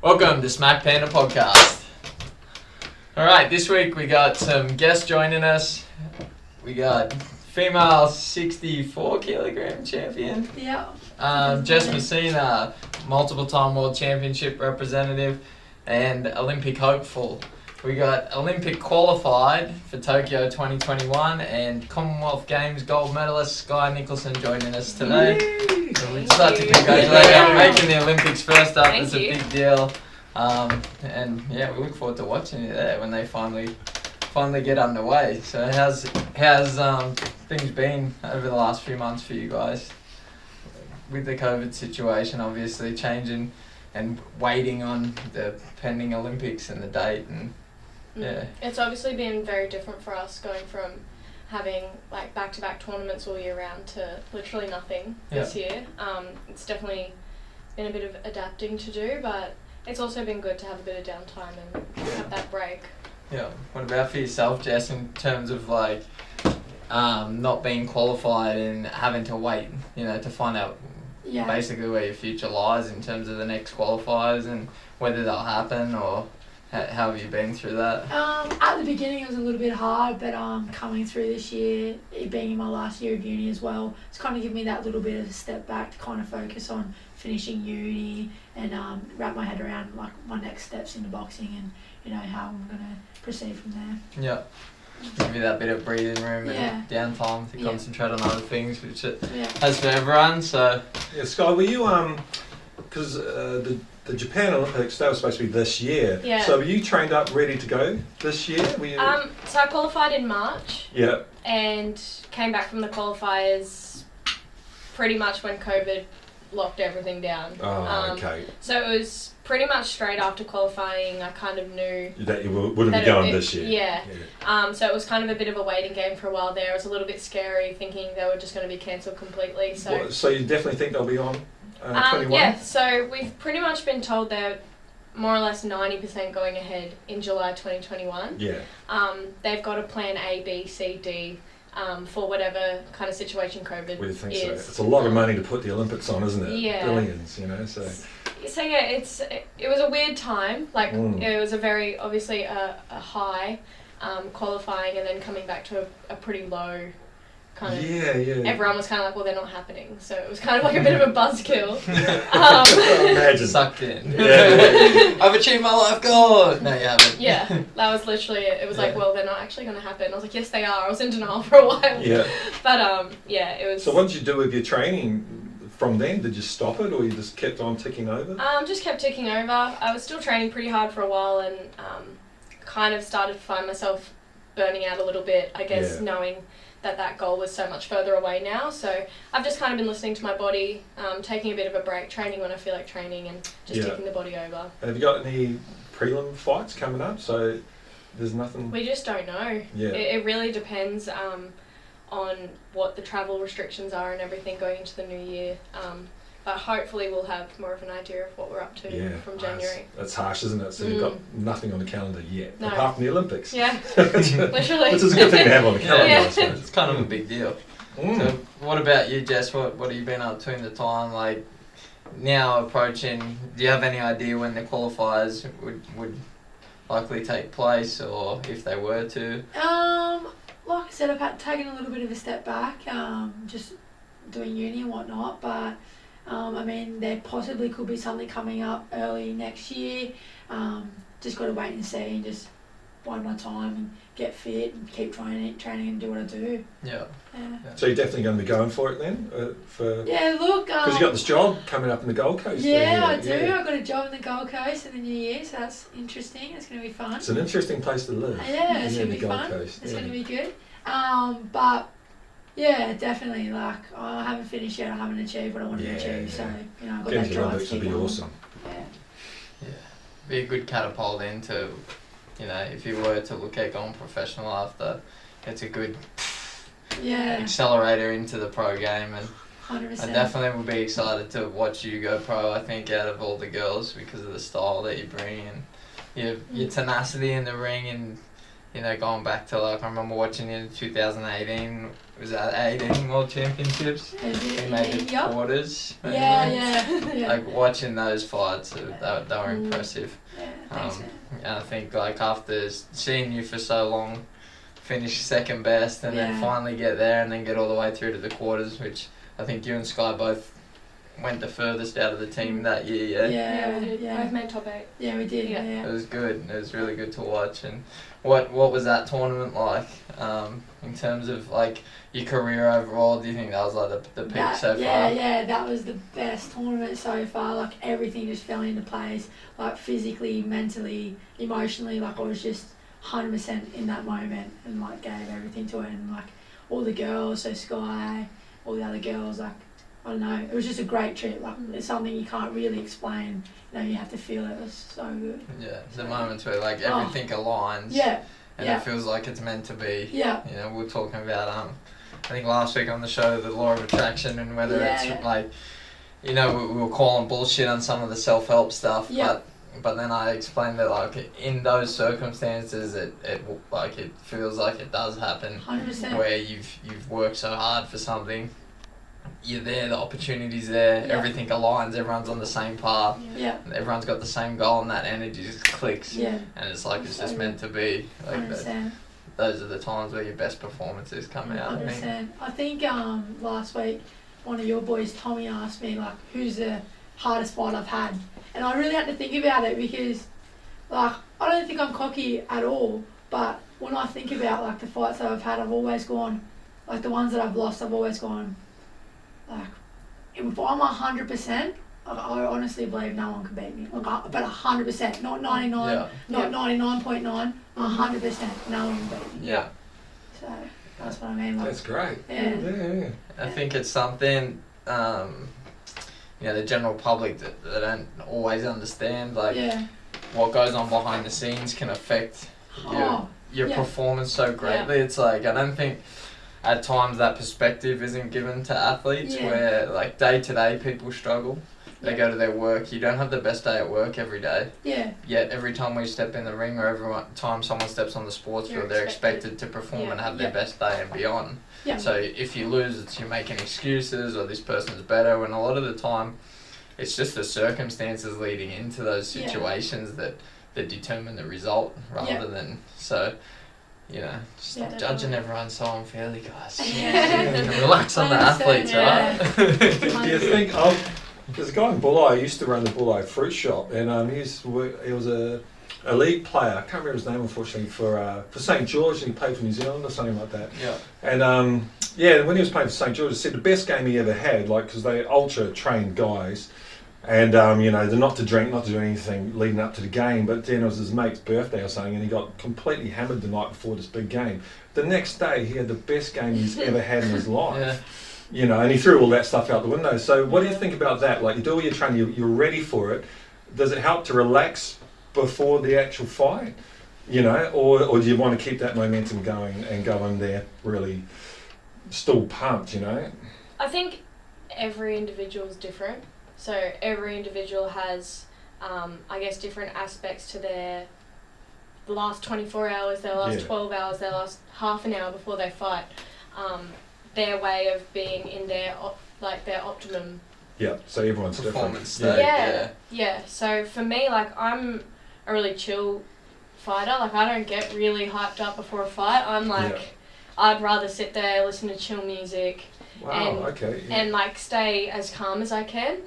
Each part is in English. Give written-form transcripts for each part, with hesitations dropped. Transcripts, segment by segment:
Welcome to Smack Panda Podcast. Alright, this week we got some guests joining us. We got female 64 kilogram champion. Yeah. Jess Messiner, multiple time world championship representative and Olympic hopeful. We got Olympic qualified for Tokyo 2021 and Commonwealth Games gold medalist Skye Nicolson joining us today. So we'd just like to congratulate her on making the Olympics first up. It's a big deal. And yeah, we look forward to watching you there when they finally get underway. So how's things been over the last few months for you guys? With the COVID situation obviously changing and waiting on the pending Olympics and the date and yeah. It's obviously been very different for us going from having like back-to-back tournaments all year round to literally nothing this year. It's definitely been a bit of adapting to do, but it's also been good to have a bit of downtime and have that break. Yeah. What about for yourself, Jess, in terms of like not being qualified and having to wait, to find out basically where your future lies in terms of the next qualifiers and whether they'll happen, or how have you been through that? At the beginning it was a little bit hard, but coming through this year, it being in my last year of uni as well, it's kind of given me that little bit of a step back to kind of focus on finishing uni and wrap my head around like my next steps into boxing and how I'm going to proceed from there. Yeah. Give you that bit of breathing room and downtime to concentrate on other things, which it has for everyone. So yeah, Skye, were you because the Japan Olympics, that was supposed to be this year. Yeah. So were you trained up, ready to go this year? Were you... So I qualified in March. Yeah. And came back from the qualifiers pretty much when COVID locked everything down. Oh, okay. So it was pretty much straight after qualifying. I kind of knew that you wouldn't be going this year. Yeah. So it was kind of a bit of a waiting game for a while there. It was a little bit scary thinking they were just going to be cancelled completely. So you definitely think they'll be on 21? Yeah, so we've pretty much been told they're more or less 90% going ahead in July 2021. Yeah. They've got a plan A, B, C, D for whatever kind of situation COVID We think is. so. It's a lot of money to put the Olympics on, isn't it? Yeah. Billions, So yeah, it was a weird time. Like it was a very obviously a high qualifying and then coming back to a pretty low kind of. Yeah. Everyone was kind of like, well, they're not happening. So it was kind of like a bit of a buzzkill. Imagine. Sucked in. Yeah. I've achieved my life goal. No, you haven't. Yeah, that was literally it. It was like, well, they're not actually going to happen. I was like, yes, they are. I was in denial for a while. Yeah. But it was. So what did you do with your training from then? Did you stop it, or you just kept on ticking over? Just kept ticking over. I was still training pretty hard for a while, and kind of started to find myself burning out a little bit. I guess knowing that goal was so much further away now. So I've just kind of been listening to my body, taking a bit of a break, training when I feel like training, and just ticking the body over. Have you got any prelim fights coming up? So there's nothing. We just don't know. Yeah. It really depends on what the travel restrictions are and everything going into the new year. But hopefully we'll have more of an idea of what we're up to from January. That's harsh, isn't it? So you've got nothing on the calendar yet, no. apart from the Olympics. Yeah, literally. Which is a good thing to have on the calendar, I suppose. It's kind of a big deal. So what about you, Jess? What have you been up to in the time? Like, now approaching, do you have any idea when the qualifiers would likely take place, or if they were to? Like I said, I've taken a little bit of a step back, just doing uni and whatnot, but there possibly could be something coming up early next year. Just got to wait and see and just bide my time and get fit and keep training and do what I do. Yeah. So you're definitely going to be going for it then? Because you got this job coming up in the Gold Coast. Yeah, I do. Yeah. I've got a job in the Gold Coast in the new year, so that's interesting. It's going to be fun. It's an interesting place to live. Yeah, it's going to be fun. It's going to be good. But yeah, definitely. Like, I haven't finished yet. I haven't achieved what I wanted to achieve. So I've got that drive to keep be on. Awesome. Yeah, be a good catapult into, if you were to look at going professional after, it's a good accelerator into the pro game, and 100%. I definitely would be excited to watch you go pro. I think out of all the girls, because of the style that you bring and your tenacity in the ring, and you know, going back to like I remember watching in 2018. Was that 18 World Championships? He made the quarters. Yeah. Like watching those fights, they were impressive. Yeah, thanks, and I think like after seeing you for so long, finish second best and then finally get there and then get all the way through to the quarters, which I think you and Skye both went the furthest out of the team that year. Yeah, we did. Both made top 8. Yeah, we did. Yeah. It was good. It was really good to watch. And what was that tournament like? In terms of like your career overall, do you think that was like the peak so far? Yeah, that was the best tournament so far. Like everything just fell into place. Like physically, mentally, emotionally. Like I was just 100% in that moment and like gave everything to it. And like all the girls, so Skye, all the other girls, like I don't know. It was just a great trip. Like it's something you can't really explain. You know, you have to feel it. It was so good. Yeah, the moments where like everything aligns. Yeah. And it feels like it's meant to be. Yeah. You know, we were talking about I think last week on the show the law of attraction and whether it's like, you know, we were calling bullshit on some of the self-help stuff, but then I explained that like in those circumstances it feels like it does happen. 100%. Where you've worked so hard for something. You're there, the opportunity's there, everything aligns, everyone's on the same path, everyone's got the same goal and that energy just clicks, and it's like it's just meant to be. Like 100%. Those are the times where your best performances come out. 100%. I think last week one of your boys, Tommy, asked me like who's the hardest fight I've had, and I really had to think about it because like I don't think I'm cocky at all, but when I think about like the fights that I've had, I've always gone, like the ones that I've lost, I've always gone, like, if I'm 100%, I honestly believe no one can beat me. Like, but 100%, not 99, not 99.9, 100%, no one can beat me. Yeah. So that's what I mean. Like, that's great. Yeah. I think it's something, you know, the general public that they don't always understand. Like, what goes on behind the scenes can affect your performance so greatly. It's like, I don't think at times that perspective isn't given to athletes where like day to day people struggle. They go to their work. You don't have the best day at work every day. Yeah. Yet every time we step in the ring or every time someone steps on the sports field, they're expected to perform and have their best day and beyond. Yeah. So if you lose, it's you're making excuses or this person's better. And a lot of the time, it's just the circumstances leading into those situations that determine the result rather than so. You know, stop judging everyone so unfairly, guys. Relax on the athletes, right? Do you think there's a guy in Bulli, used to run the Bulli fruit shop, and he was a league player. I can't remember his name, unfortunately, for St George, and he played for New Zealand or something like that. Yeah. And when he was playing for St George, he said the best game he ever had, like, because they ultra trained guys. And, you know, they're not to drink, not to do anything leading up to the game, but then it was his mate's birthday or something, and he got completely hammered the night before this big game. The next day, he had the best game he's ever had in his life. Yeah. You know, and he threw all that stuff out the window. So what do you think about that? Like, you do all your training, you're ready for it. Does it help to relax before the actual fight? You know, or do you want to keep that momentum going and go in there really still pumped, you know? I think every individual is different. So every individual has, I guess, different aspects to their last 24 hours, their last 12 hours, their last half an hour before they fight. Their way of being in their optimum. Yeah, so everyone's performance different. Yeah. So for me, like, I'm a really chill fighter. Like, I don't get really hyped up before a fight. I'm like, I'd rather sit there, listen to chill music, and like stay as calm as I can.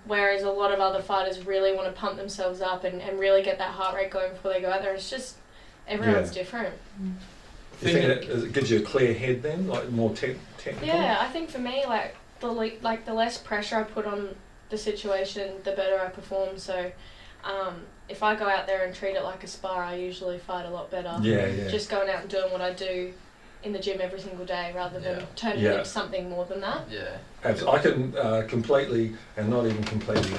Whereas a lot of other fighters really want to pump themselves up and really get that heart rate going before they go out there. It's just, everyone's different. You think it gives you a clear head then, like more technical? Yeah, I think for me, like the less pressure I put on the situation, the better I perform. So, if I go out there and treat it like a spar, I usually fight a lot better. Yeah. Just going out and doing what I do in the gym every single day rather than turning it into something more than that. Yeah. I can completely, and not even completely,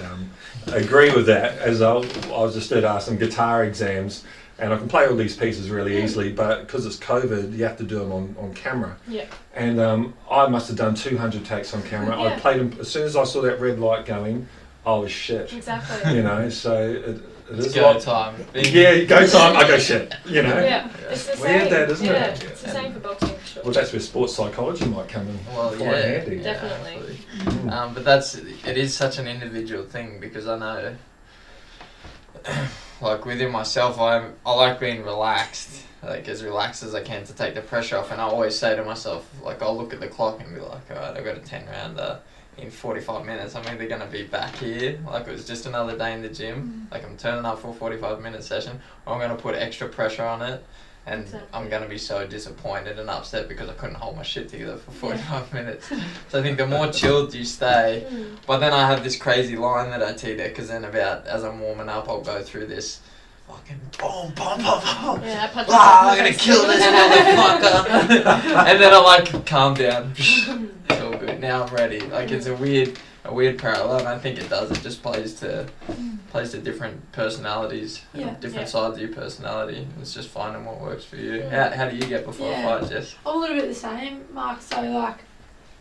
agree with that, as I was just did some guitar exams, and I can play all these pieces really easily, but because it's COVID, you have to do them on camera. Yeah. And I must have done 200 takes on camera. I played them, as soon as I saw that red light going, I was shit. Exactly. You know, so It It's is go like, time. yeah, go time, I go shit, you know. Yeah, it's the Weird same. that, isn't yeah, it? it's the same for boxing for sure. Well, that's where sports psychology might come in Well, quite yeah, handy. yeah, Definitely. absolutely. But it is such an individual thing because I know, like within myself, I like being relaxed, like as relaxed as I can to take the pressure off. And I always say to myself, like I'll look at the clock and be like, alright, I've got a 10 rounder in 45 minutes. I'm either going to be back here, like it was just another day in the gym, like I'm turning up for a 45-minute session, or I'm going to put extra pressure on it. And Exactly. I'm going to be so disappointed and upset because I couldn't hold my shit together for 45 minutes. So I think the more chilled you stay, but then I have this crazy line that I tee there because then as I'm warming up, I'll go through this fucking boom, boom, boom, boom. Yeah, I punch I'm going to kill this motherfucker. And then I like calm down. It's all good. Now I'm ready. Like it's a weird parallel, and I think it does. It just plays to different personalities, Yeah. different Yeah. sides of your personality. It's just finding what works for you. Yeah. How do you get before Yeah. a fight, Jess? I'm a little bit the same, Mark. So like,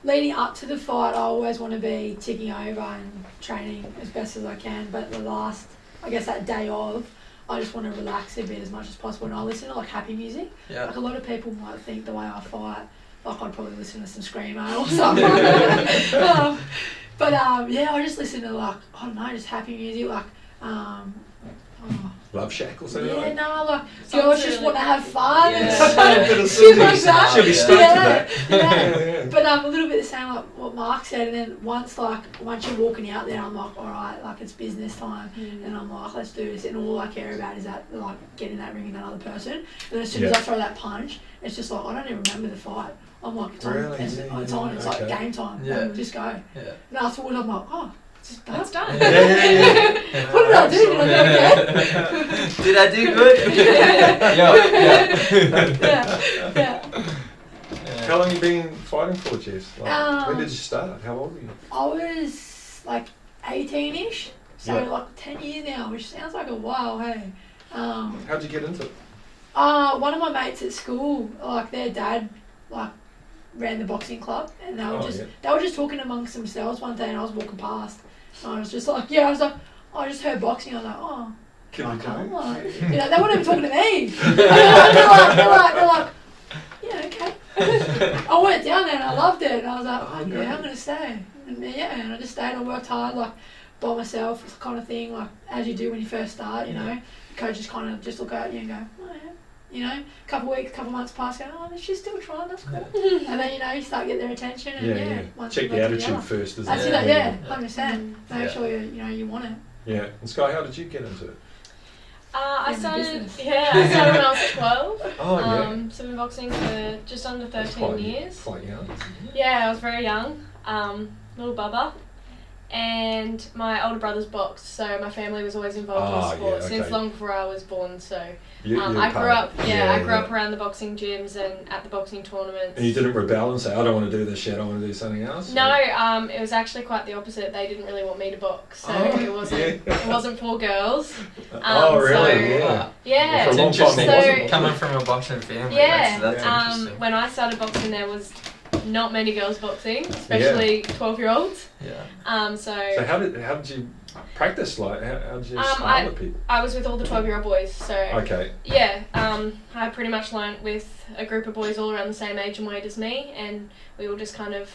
leading up to the fight, I always want to be ticking over and training as best as I can. But the last, I guess that day of, I just want to relax a bit as much as possible. And I listen to like happy music. Yeah. Like a lot of people might think the way I fight, like I'd probably listen to some Screamo or something. Yeah, I just listen to like, I don't know, just happy music, like, Love Shack or something yeah, like that? no, like, Sounds girls just really want to have fun and Yeah. Bit of shit Cindy. like that. She'll be stoked with that. Yeah. But a little bit the same like what Mark said, and then once you're walking out there, I'm like, all right, like it's business time, and I'm like, let's do this, and all I care about is that like getting that ring in that other person. And then as soon as I throw that punch, it's just like I don't even remember the fight. I'm like, it's on, Really? it's on, it's like Okay. game time. Yeah. And we'll just go. Yeah. And afterwards, I'm like, oh, it's just done. It's done. Yeah. What did I do? Did I do okay? Did I do good? Yeah. How long you been fighting for, Jess? Like, when did you Um, start? How old were you? I was like 18-ish, so Yeah. like 10 years now, which sounds like a while, hey. How'd you get into it? One of my mates at school, like their dad, like ran the boxing club, and they were just talking amongst themselves one day, and I was walking past, and I was just like, I just heard boxing. I was like, oh, Can I you come? come? Like, they weren't even talking to me. they're like, yeah, okay. I went down there and I loved it, and I was like, Oh, yeah, great. I'm gonna stay. And and I just stayed. I worked hard, like by myself, kind of thing, like as you do when you first start. You know, coaches kind of just look at you and go, oh yeah. You know, couple months pass, go, oh, she's still trying, that's cool. And then, you start getting their attention, and once Check you the go attitude together. first, isn't That's it? it, 100%. Make Yeah. sure you want it. Yeah. And Skye, how did you get into it? I In the started business. I started when I was 12. Oh, yeah. So I've been boxing for just under That's 13 years. Quite young. Yeah, I was very young, little bubba. And my older brother's boxed, so my family was always involved Ah, in sport yeah, since okay. long before I was born. So You're I grew part- up, I grew up around the boxing gyms and at the boxing tournaments. And you didn't rebel and say, I don't want to do this shit, I want to do something else? No, it was actually quite the opposite. They didn't really want me to box, so it wasn't for girls. Oh, really? So, Yeah. Yeah. For a long time, So- it wasn't. coming from a boxing family. Yeah, That's interesting. when I started boxing, there was not many girls boxing, especially 12-year-olds. Yeah. So So how did you practice? Like, how did you spar with people? I was with all the 12-year-old boys. So Okay. yeah, I pretty much learnt with a group of boys all around the same age and weight as me, and we all just kind of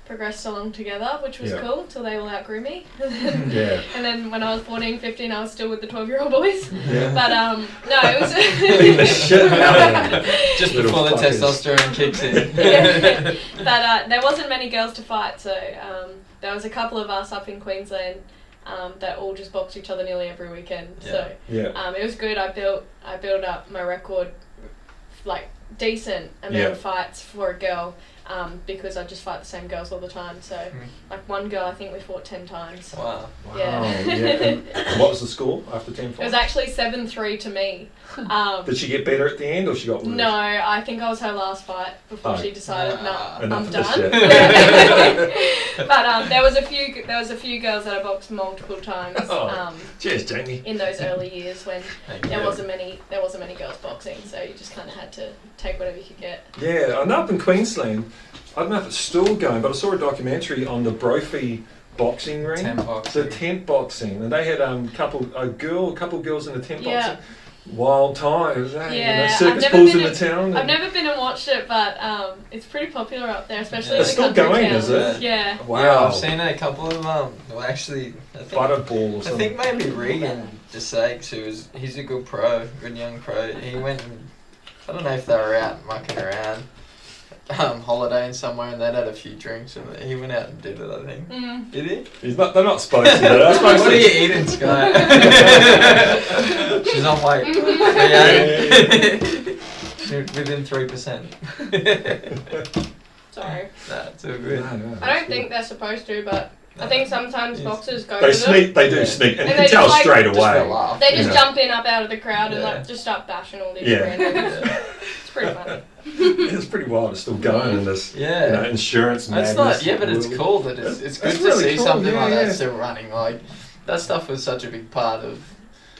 progressed along together, which was cool, till they all outgrew me. Yeah. And then when I was 14, 15, I was still with the 12-year-old boys. Yeah. But no, it was Beat the shit out of them. Just Little before the fuckers. testosterone kicks in. Yeah. But there wasn't many girls to fight, so there was a couple of us up in Queensland that all just boxed each other nearly every weekend. So Yeah. it was good. I built up my record, like decent amount of fights for a girl, because I just fight the same girls all the time. So like one girl, I think we fought 10 times. Wow. Wow. Yeah. And what was the score after 10 It was fights? actually 7-3 to me. Did she get better at the end or she got worse? No, I think I was her last fight before Oh. she decided, Ah. no, Enough I'm of this done. shit. But there was a few girls that I boxed multiple times. Oh. Cheers, Jamie. In those early years when Thank there you. wasn't many girls boxing, so you just kind of had to take whatever you could get. Yeah, and up in Queensland, I don't know if it's still going, but I saw a documentary on the Brophy boxing ring. Tent boxing. The tent boxing, and they had a couple girls in the tent Yeah. boxing. Wild times, eh? Yeah, circus I've never balls been in the in- town. I've never been and watched it, but it's pretty popular up there, especially It's in the still country going, is towns. it? Yeah. Wow. Yeah, I've seen a couple of well, actually, I think Butterball or I something. think maybe Regan DeSakes, he's a good pro, good young pro. He went and, I don't know if they were out mucking around, holidaying somewhere, and they'd had a few drinks, and he went out and did it, I think. Mm. Did he? They're not supposed to. They're supposed What are to. you eating, Skye? She's on weight. Within 3%. Sorry. Nah, it's all good. No, I don't think they're supposed to, but I think sometimes Yes. boxers go They with sneak. They do Yeah. sneak, and And you they can tell just, like, straight Just for a away. laugh. They just Yeah. jump in up out of the crowd and Yeah. like just start bashing all these Yeah. randoms. Yeah. It's pretty funny. It's pretty wild. It's still going in this, Yeah. insurance It's madness. not, yeah, but it's world. cool that it's good That's to really see cool, something like yeah. that still running. Like, that stuff was such a big part of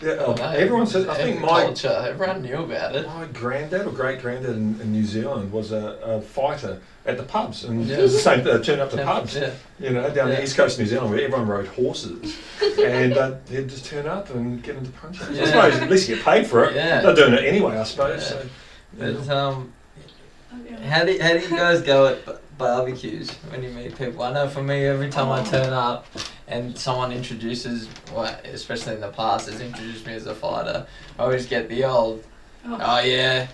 Yeah, I don't know, everyone says. I think my culture, everyone knew about it. granddad or great granddad in New Zealand was a fighter at the pubs, and Yeah. it was the same. Turn up the pubs, Yeah. down Yeah. the east coast of New Zealand where everyone rode horses, and they'd just turn up and get into punches. Yeah. I suppose at least you get paid for it. Yeah. They're doing it anyway, I suppose. Yeah. So, But Oh, how do you guys go at barbecues when you meet people? I know for me, every time I turn up and someone introduces, well, especially in the past, has introduced me as a fighter, I always get the old, oh yeah,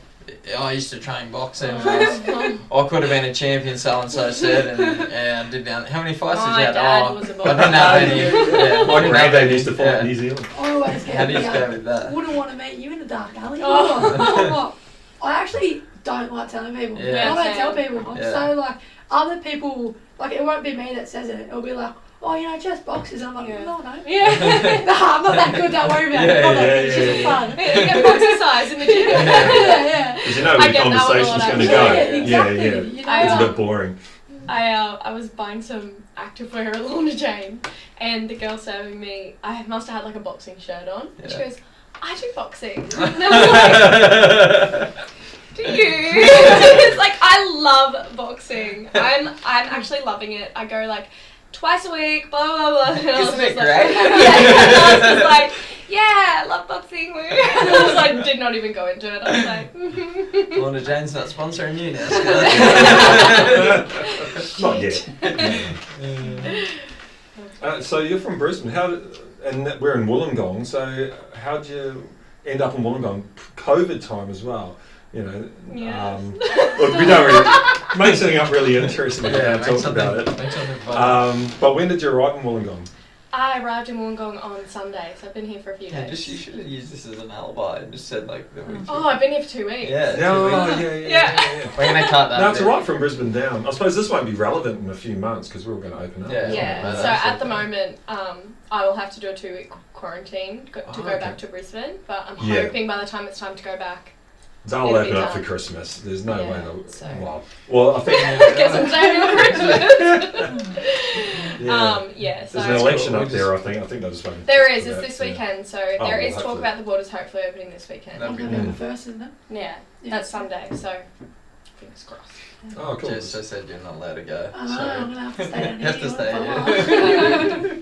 I used to train boxing. I could have been a champion, so and so said, and I did down. How many fights did you My have? dad was a I didn't have any. boxer. Yeah, my I didn't have granddad any. used to fight Yeah. in New Zealand. I always get How do you the, go with that? wouldn't want to meet you in a dark alley. Oh. I actually don't like telling people. Yeah. I don't tell people. I'm Yeah. so like, other people, like it won't be me that says it. It'll be like, oh, Jess boxes. I'm like, Yeah. no, no. Yeah. Nah, I'm not that good, don't worry about it. Yeah, I'm not yeah, it's just yeah, fun. You get exercise in the gym. yeah. Because you know I where the get that one a conversation's lot, going to actually. go. Yeah, exactly. Yeah. You know, I, It's a bit boring. I was buying some activewear at Lorna Jane, and the girl serving me, I must have had like a boxing shirt on. And she Yeah. goes, I do boxing. And I was like, do you? It's like, I love boxing. I'm actually loving it. I go like twice a week, blah blah blah. And I was Isn't it just like, great? Yeah, and I was just like, yeah, I love boxing. And I was like, did not even go into it. I was like, Lorna Jane's not sponsoring you now. Not yet. So you're from Brisbane. And we're in Wollongong. So how'd you end up in Wollongong? COVID time as well. Yes. Look, we don't really make something up really interesting if we Yeah, don't make talk about something, it. make something fun. But when did you arrive in Wollongong? I arrived in Wollongong on Sunday, so I've been here for a few Yeah, days. you should have used this as an alibi and just said like that we. Oh, I've been here for 2 weeks. Yeah. Yeah. We're gonna cut that. No, it's bit. alright from Brisbane down. I suppose this won't be relevant in a few months because we're all going to open up. Yeah. Yeah, so That's at it. the moment, I will have to do a 2-week quarantine to Oh, go okay. back to Brisbane, but I'm Yeah. hoping by the time it's time to go back, They'll It'll be open up done. for Christmas. There's no Yeah, way they'll. so- Well, I think get some saving for Christmas. yeah. So There's an election cool. up there. I think they'll just won't. there is, for it's that, this yeah. weekend, so Oh, there well, is talk hopefully. about the borders hopefully opening this weekend. That'd be November good. 1st, isn't it? Yeah, Yeah. that's Sunday, so fingers crossed. Oh, cool. Jess, I said you're not allowed to go. I know, I'm gonna have to stay down You have here.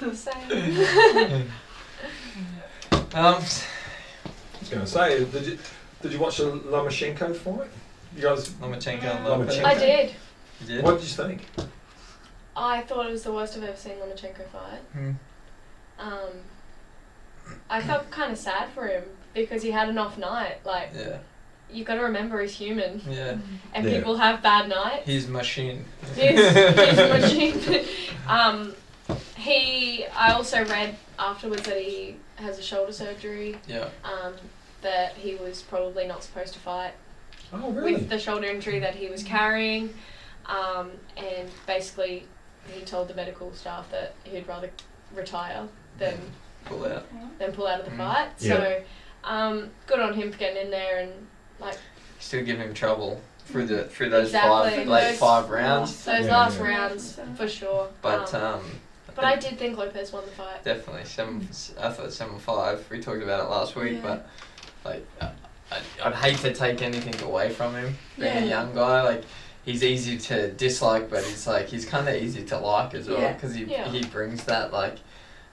to stay, for a yeah. while. I was going to say, did you watch the Lomachenko fight? You guys, Lomachenko and Lomachenko. Lopez. I did. You did? what did you think? I thought it was the worst I've ever seen Lomachenko fight. Hmm. I felt kind of sad for him because he had an off night. Like, Yeah. you got to remember he's human, Yeah. and Yeah. people have bad nights. He's machine. He's a machine. I also read afterwards that he has a shoulder surgery. Yeah. That he was probably not supposed to fight Oh, really? with the shoulder injury that he was carrying, and basically he told the medical staff that he'd rather retire than Pull out. pull out of the Mm. fight. Yeah. So good on him for getting in there and like Still give him trouble through those Exactly. late 5 rounds. those Yeah, last yeah. rounds for sure. But But I did think Lopez won the fight. definitely I thought 7-5. We talked about it last week, Yeah. but like I'd hate to take anything away from him. Being Yeah. a young guy, like he's easy to dislike, but he's kind of easy to like as well, because he brings that, like,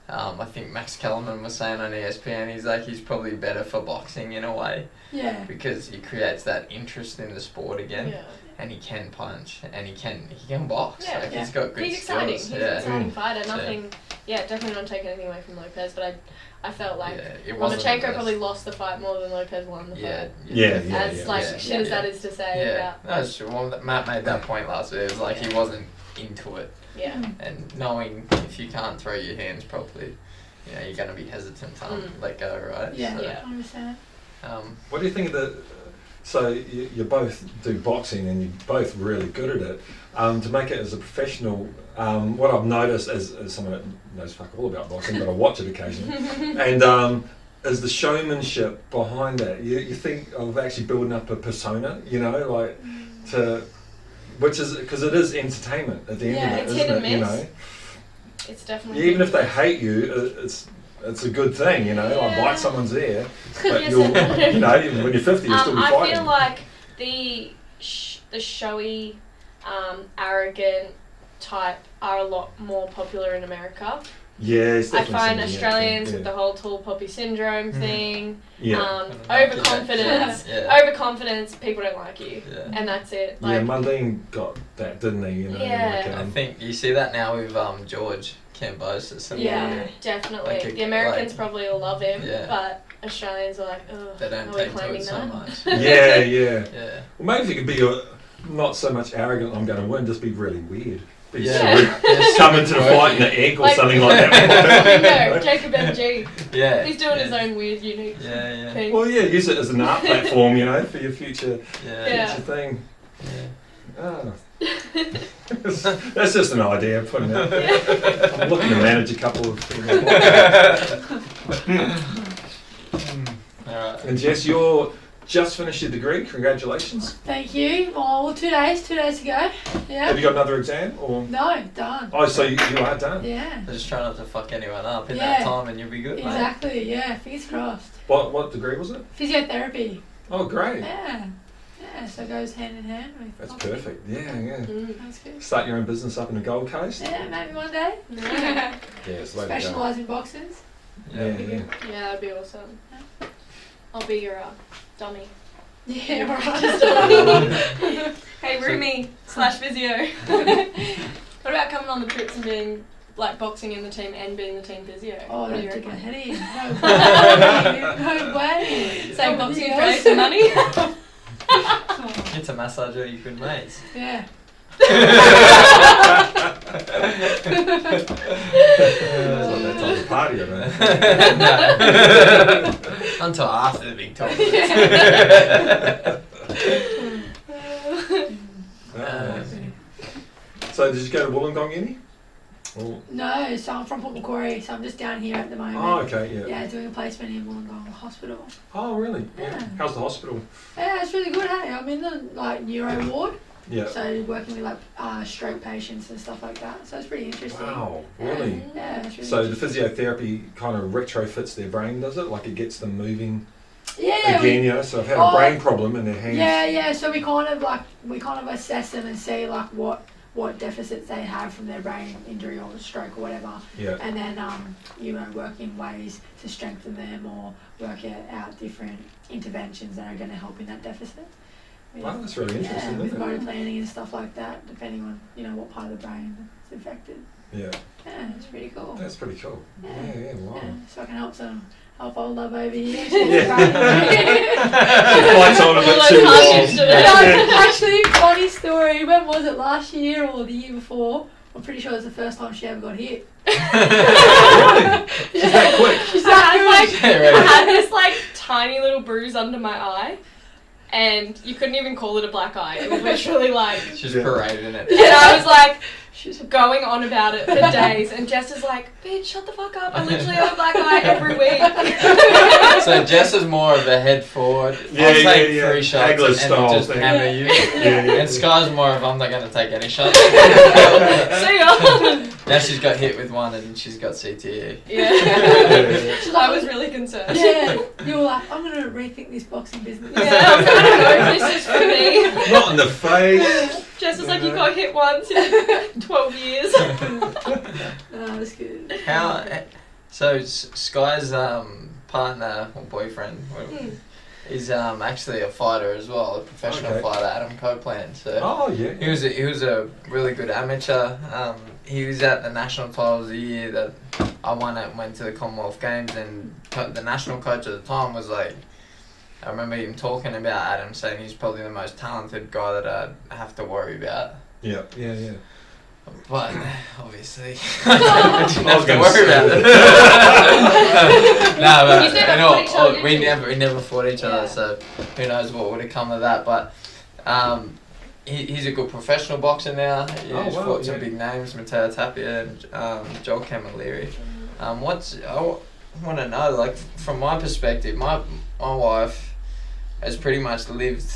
I think Max Kellerman was saying on ESPN, he's probably better for boxing in a way. Yeah. Because he creates that interest in the sport again. Yeah. And he can punch, and he can box. Yeah, like, he's got good he's skills. exciting. He's an exciting fighter. So, Definitely not taking anything away from Lopez, but I felt like Lomachenko probably lost the fight more than Lopez won the fight. Shit as that is to say. Yeah, that's true. Well, Matt made that point last week. It was like he wasn't into it. Yeah. And knowing if you can't throw your hands properly, you're going to be hesitant to let go, right? Yeah, so, 100%. What do you think of the... So you both do boxing and you're both really good at it. To make it as a professional, what I've noticed as someone that knows fuck all about boxing, but I watch it occasionally, and is the showmanship behind it. You think of actually building up a persona, which is, because it is entertainment at the end of it, it's isn't hit and it? miss. It's definitely Even if they hate you, it's a good thing, like bite someone's ear, but you'll, when you're 50, you'll still be fighting. I feel like the showy, arrogant type are a lot more popular in America. Yes, I find Australians with the whole tall poppy syndrome thing, overconfidence. Overconfidence, people don't like you, and that's it. Like, Mundine got that, didn't he? I think you see that now with George Kambosos. Definitely. The Americans probably all love him, but Australians are like, oh, they don't take to it so much. Yeah. Well, maybe you could be not so much arrogant, I'm going to win, just be really weird. Come into the fight in an egg or something like that. Jacob MG. Yeah. He's doing his own weird, unique thing. Well, use it as an art platform, for your future thing. Yeah. Oh. That's just an idea I'm putting out. I'm looking to manage a couple of things. And Jess, you're just finished your degree. Congratulations. Thank you. Well, 2 days ago. Yeah. Have you got another exam? Or? No, done. Oh, so you are done? Yeah. Just try not to fuck anyone up in that time and you'll be good, Exactly, yeah. Fingers crossed. What degree was it? Physiotherapy. Oh, great. Yeah. Yeah, so it goes hand in hand with That's boxing. perfect. Yeah. That's good. Start your own business up in the Gold Coast? Yeah, maybe one day. Specialise in boxes. Yeah, that'd be awesome. I'll be your dummy. Yeah, right. Hey, roomie / physio. What about coming on the trips and being like boxing in the team and being the team physio? Oh, don't take my head in. No way. No way. Same boxing price for money. It's a massage or you good mates. Yeah. It's not that type of party, I don't think. Until after the big talk. So did you go to Wollongong Uni? Or? No, so I'm from Port Macquarie, so I'm just down here at the moment. Oh, okay, yeah. Yeah, doing a placement in Wollongong Hospital. Oh, really? Yeah. How's the hospital? Yeah, it's really good, hey. I'm in the neuro ward. Yeah. So working with stroke patients and stuff like that. So it's pretty interesting. Wow, really? Yeah, it's really So the physiotherapy kind of retrofits their brain, does it? Like it gets them moving again, so I've had a brain problem in their hands. Yeah, so we kind of assess them and see what deficits they have from their brain injury or stroke or whatever. Yeah. And then work in ways to strengthen them or work out different interventions that are going to help in that deficit. Wow, that's really interesting, with isn't motor it? planning and stuff like that, depending on what part of the brain is affected. Yeah. Yeah, it's pretty cool. That's pretty cool. Yeah, wow. Yeah, so I can help old love over here. Lights on a bit too long. Actually, funny story. When was it? Last year or the year before? I'm pretty sure it was the first time she ever got hit. Really? She's that quick. I had this tiny little bruise under my eye. And you couldn't even call it a black eye. It was literally she's parading it. And I was she's going on about it for days. And Jess is like, bitch, shut the fuck up. I literally have a black eye every week. So Jess is more of a head forward. Yeah, I'll take 3 shots Hagler and style just thing. hammer you. And Skye's more of, I'm not going to take any shots. See ya. Now she's got hit with one and she's got CTE. Yeah. I was really concerned. Yeah. You were like, I'm going to rethink this boxing business. Yeah, I was like, no, this is for me. Not in the face. Jess was like, you got hit once in 12 years. That's good. So Skye's partner or boyfriend is actually a fighter as well, a professional fighter, Adam Copeland. So he was a really good amateur. He was at the national titles the year that I went to the Commonwealth Games, and the national coach at the time was like, I remember him talking about Adam, saying he's probably the most talented guy that I have to worry about. Yeah. But obviously, I didn't have to worry about it. We never fought each other, so who knows what would have come of that. But he's a good professional boxer now. He's fought some big names, Matteo Tapia and Joel Camilleri. I want to know, like, from my perspective, my wife has pretty much lived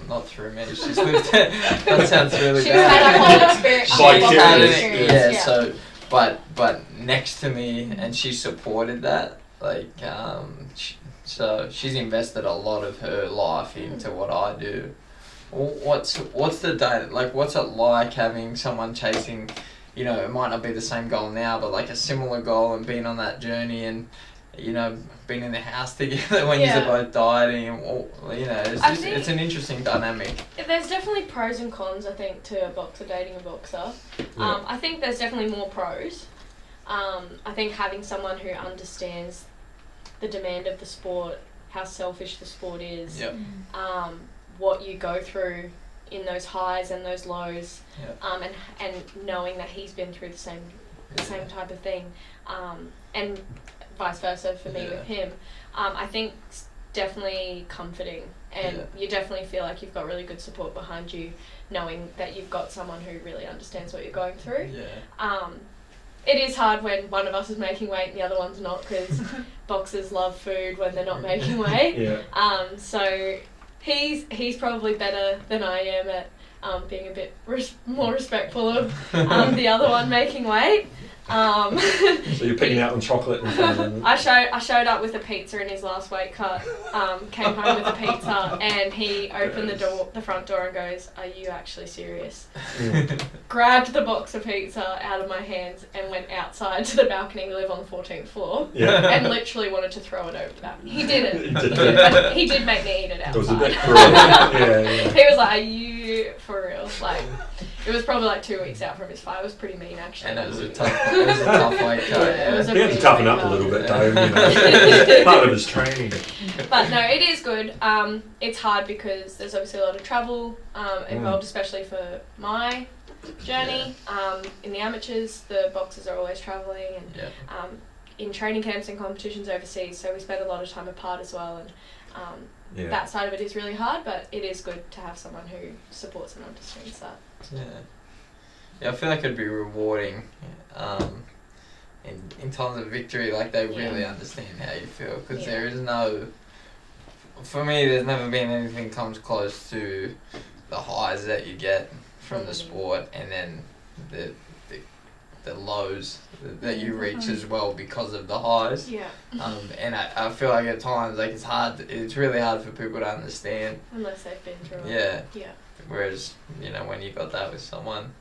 not through me. She's lived. That sounds really bad. She's had a whole experience. Yeah. So, but next to me, and she supported that. Like, so she's invested a lot of her life into what I do. What's the day like? What's it like having someone chasing? You know, it might not be the same goal now, but like a similar goal, and being on that journey, and being in the house together when you're both dieting, and it's an interesting dynamic. There's definitely pros and cons, I think, to a boxer dating a boxer. I think there's definitely more pros. I think having someone who understands the demand of the sport, how selfish the sport is, what you go through in those highs and those lows, and knowing that he's been through the same type of thing, and vice versa for me with him, I think it's definitely comforting, and you definitely feel like you've got really good support behind you, knowing that you've got someone who really understands what you're going through. It is hard when one of us is making weight and the other one's not, because boxers love food when they're not making weight. So he's probably better than I am at being a bit more respectful of the other one making weight. So you're picking out on chocolate and things. I showed up with a pizza in his last weight cut. Came home with a pizza, and he opened the front door and goes, "Are you actually serious?" Grabbed the box of pizza out of my hands and went outside to the balcony. We live on the 14th floor, and literally wanted to throw it over the balcony. He didn't. But he did make me eat it outside. It was a bit cruel. He was like, "Are you for real?" Like, it was probably like 2 weeks out from his fight. It was pretty mean, actually. And it was a tough weight cut. He had to toughen up a little bit, though. Part of his training. But no, it is good. It's hard because there's obviously a lot of travel involved, especially for my journey. In the amateurs, the boxers are always travelling, and in training camps and competitions overseas, so we spend a lot of time apart as well, and that side of it is really hard, but it is good to have someone who supports and understands that. Yeah, I feel like it'd be rewarding in times of victory, like they really understand how you feel, because there is for me, there's never been anything comes close to the highs that you get from the sport, and then the lows that you reach as well because of the highs. And I feel like at times, like, it's really hard for people to understand unless they've been through it. Whereas, when you got that with someone,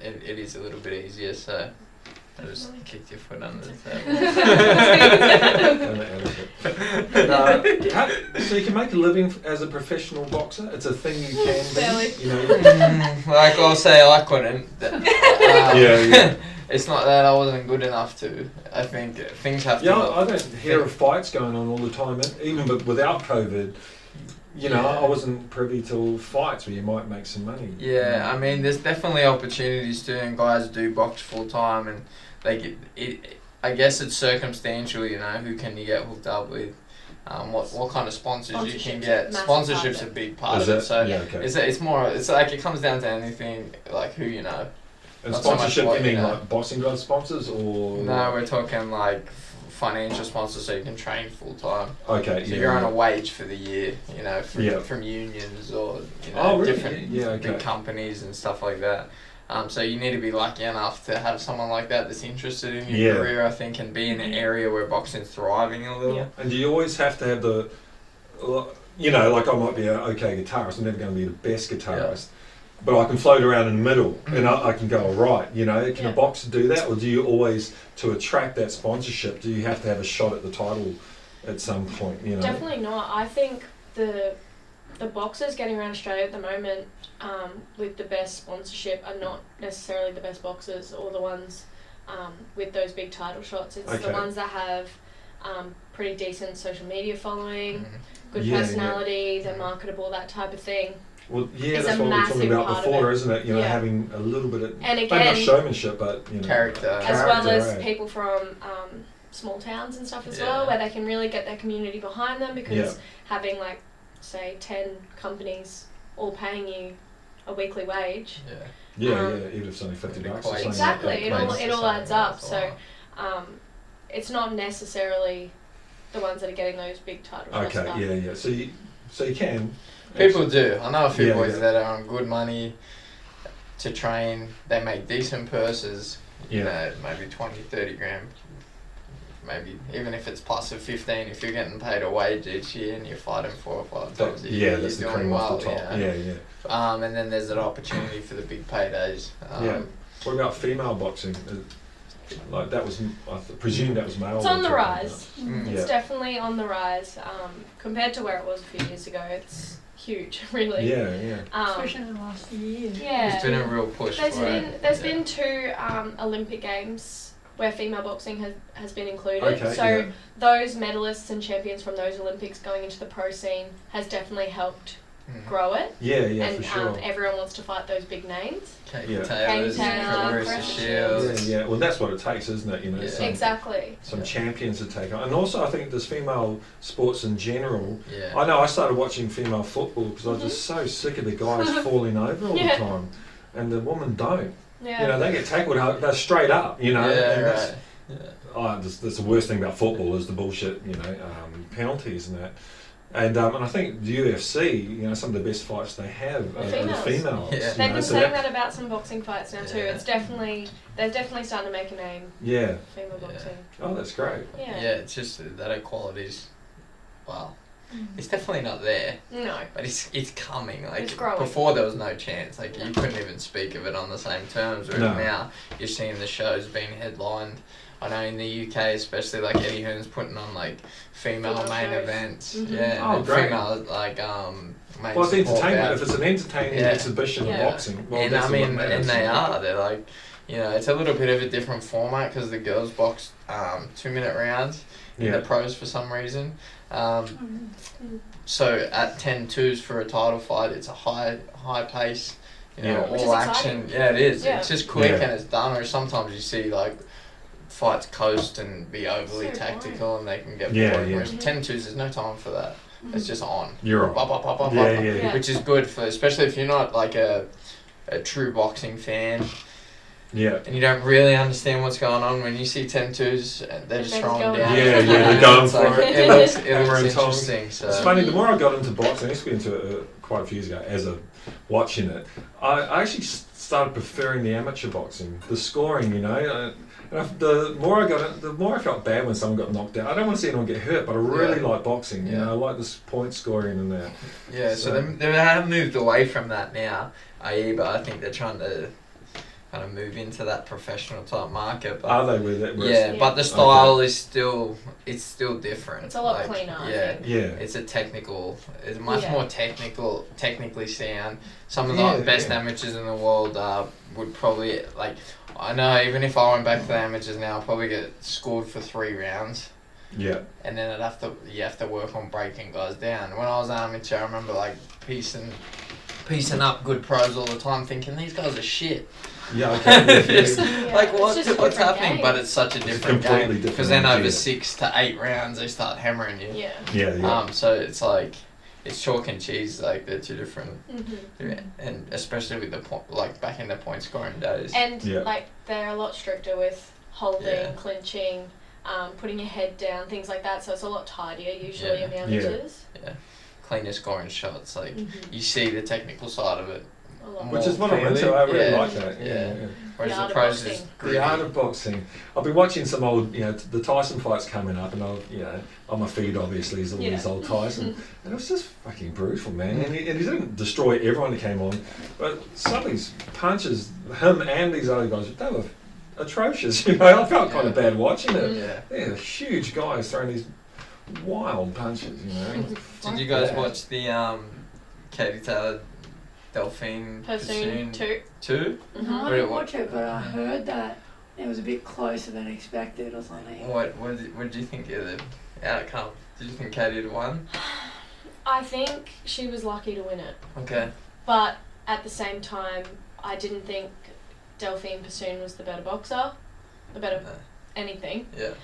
it is a little bit easier, so I just kicked your foot under the table. So you can make a living as a professional boxer? It's a thing you can do? Like, I'll say I couldn't. It's not that I wasn't good enough to. I think things have to... I don't hear of fights going on all the time, even without COVID. I wasn't privy to fights where you might make some money. Yeah, I mean, there's definitely opportunities too, and guys do box full time, and they get it. I guess it's circumstantial, who can you get hooked up with, what kind of sponsors you can get. Sponsorship's a big part of it, so it's more. It's like it comes down to anything, like who you know. And sponsorship, you mean like boxing glove sponsors, or? No, we're talking like financial sponsors, so you can train full time. Okay. So you're on a wage for the year, from unions or different big companies and stuff like that. So you need to be lucky enough to have someone like that that's interested in your career, I think, and be in an area where boxing's thriving a little. And do you always have to have you know, like I might be an okay guitarist, I'm never going to be the best guitarist, but I can float around in the middle and I can go all right, you know. Can a boxer do that, or do you always, to attract that sponsorship, do you have to have a shot at the title at some point, you know? Definitely not. I think the boxers getting around Australia at the moment with the best sponsorship are not necessarily the best boxers or the ones with those big title shots. It's the ones that have pretty decent social media following, good personality, they're marketable, that type of thing. Well, that's what we were talking about before, isn't it? You know, having a little bit of, and again, maybe not showmanship, but, you know, character. As well as people from small towns and stuff as well, where they can really get their community behind them, because having, like, say 10 companies all paying you a weekly wage. Even if it's only $50 or something. Exactly, it all adds up. So it's not necessarily the ones that are getting those big title shots. Okay, so you can. People do. I know a few boys that are on good money to train. They make decent purses. You know, maybe 20, 30 grand. Maybe even if it's plus of 15, if you're getting paid a wage each year and you're fighting 4 or 5 times a year, that's you're the doing cream well. off the top. And then there's an opportunity for the big paydays. What about female boxing? Like that was, I presume that was male. It's on the rise. It's definitely on the rise. Compared to where it was a few years ago, it's huge, really. Especially in the last few years. There's been a real push. There's been 2 Olympic Games where female boxing has been included. Those medalists and champions from those Olympics going into the pro scene has definitely helped grow it. And for sure. Everyone wants to fight those big names. Katie Taylor, Clarissa Shields. Well, that's what it takes, isn't it? You know, some champions to take on. And also, I think there's female sports in general. I know I started watching female football because I was just so sick of the guys falling over all the time, and the women don't. You know, they get tackled, they're straight up, you know. That's the worst thing about football is the bullshit, you know, penalties and that. And I think the UFC, you know, some of the best fights they have are the females. They've been saying that about some boxing fights now too. It's definitely, they're definitely starting to make a name. Female boxing. Oh, that's great. It's just that equality's, well, it's definitely not there. No. But it's coming. Like, it's growing. Before there was no chance. Like, you couldn't even speak of it on the same terms. Whereas now you're seeing the shows being headlined. I know in the UK, especially, like Eddie Hearn's putting on like female main events. And female like well, it's entertainment. If it's an entertaining exhibition of boxing, well, and they are. They're like, you know, it's a little bit of a different format because the girls box 2-minute rounds in the pros for some reason. So at 10-2s for a title fight, it's a high pace. You know, all action. Exciting. Yeah, it is. It's just quick and it's done. Or sometimes you see like fights coast and be overly tactical and they can get bored. Whereas 10-2s, there's no time for that. It's just on. You're on. Which is good for, especially if you're not like a true boxing fan. And you don't really understand what's going on when you see 10-2s. They're just throwing down. They're going for it. It looks interesting. So. It's funny. The more I got into boxing, I used to get into it quite a few years ago as watching it. I actually started preferring the amateur boxing, the scoring. You know. The more I got, the more I felt bad when someone got knocked out. I don't want to see anyone get hurt, but I really like boxing. You know, I like this point scoring and that. So they have moved away from that now. But I think they're trying to kind of move into that professional type market. But, are they with it? But the style is still different. It's a lot cleaner. It's it's much more technically sound. Some of the best amateurs in the world would probably I know even if I went back to the amateurs now, I'd probably get scored for 3 rounds. And then you have to work on breaking guys down. When I was an amateur, I remember like piecing up good pros all the time, thinking these guys are shit. Like what's happening? Game. But it's such a different game because then over 6 to 8 rounds they start hammering you. So it's like it's chalk and cheese. Like they're 2 different, and especially with the back in the point scoring days. And like they're a lot stricter with holding, clinching, putting your head down, things like that. So it's a lot tidier usually in the amateurs. Cleaner scoring shots. Like you see the technical side of it A lot. more Which is what I'm clearly. into. I really Yeah. like that. Yeah. Whereas The art the of pros boxing. is The gritty. art of boxing. I've been watching some old, the Tyson fights coming up, and on my feed obviously is all these old Tyson, and it was just fucking brutal, man. And he didn't destroy everyone who came on, but some of these punches, him and these other guys, they were atrocious. I felt kind of bad watching it. Yeah. They're huge guys throwing these wild punches. Did you guys watch the Katie Taylor Delphine Pursuit 2. 2? Mm-hmm. I didn't watch it, but I heard that it was a bit closer than expected or something. What did you think of the outcome? Did you think Katie had won? I think she was lucky to win it. Okay. But at the same time, I didn't think Delphine Pursoon was the better boxer, the better anything. Yeah.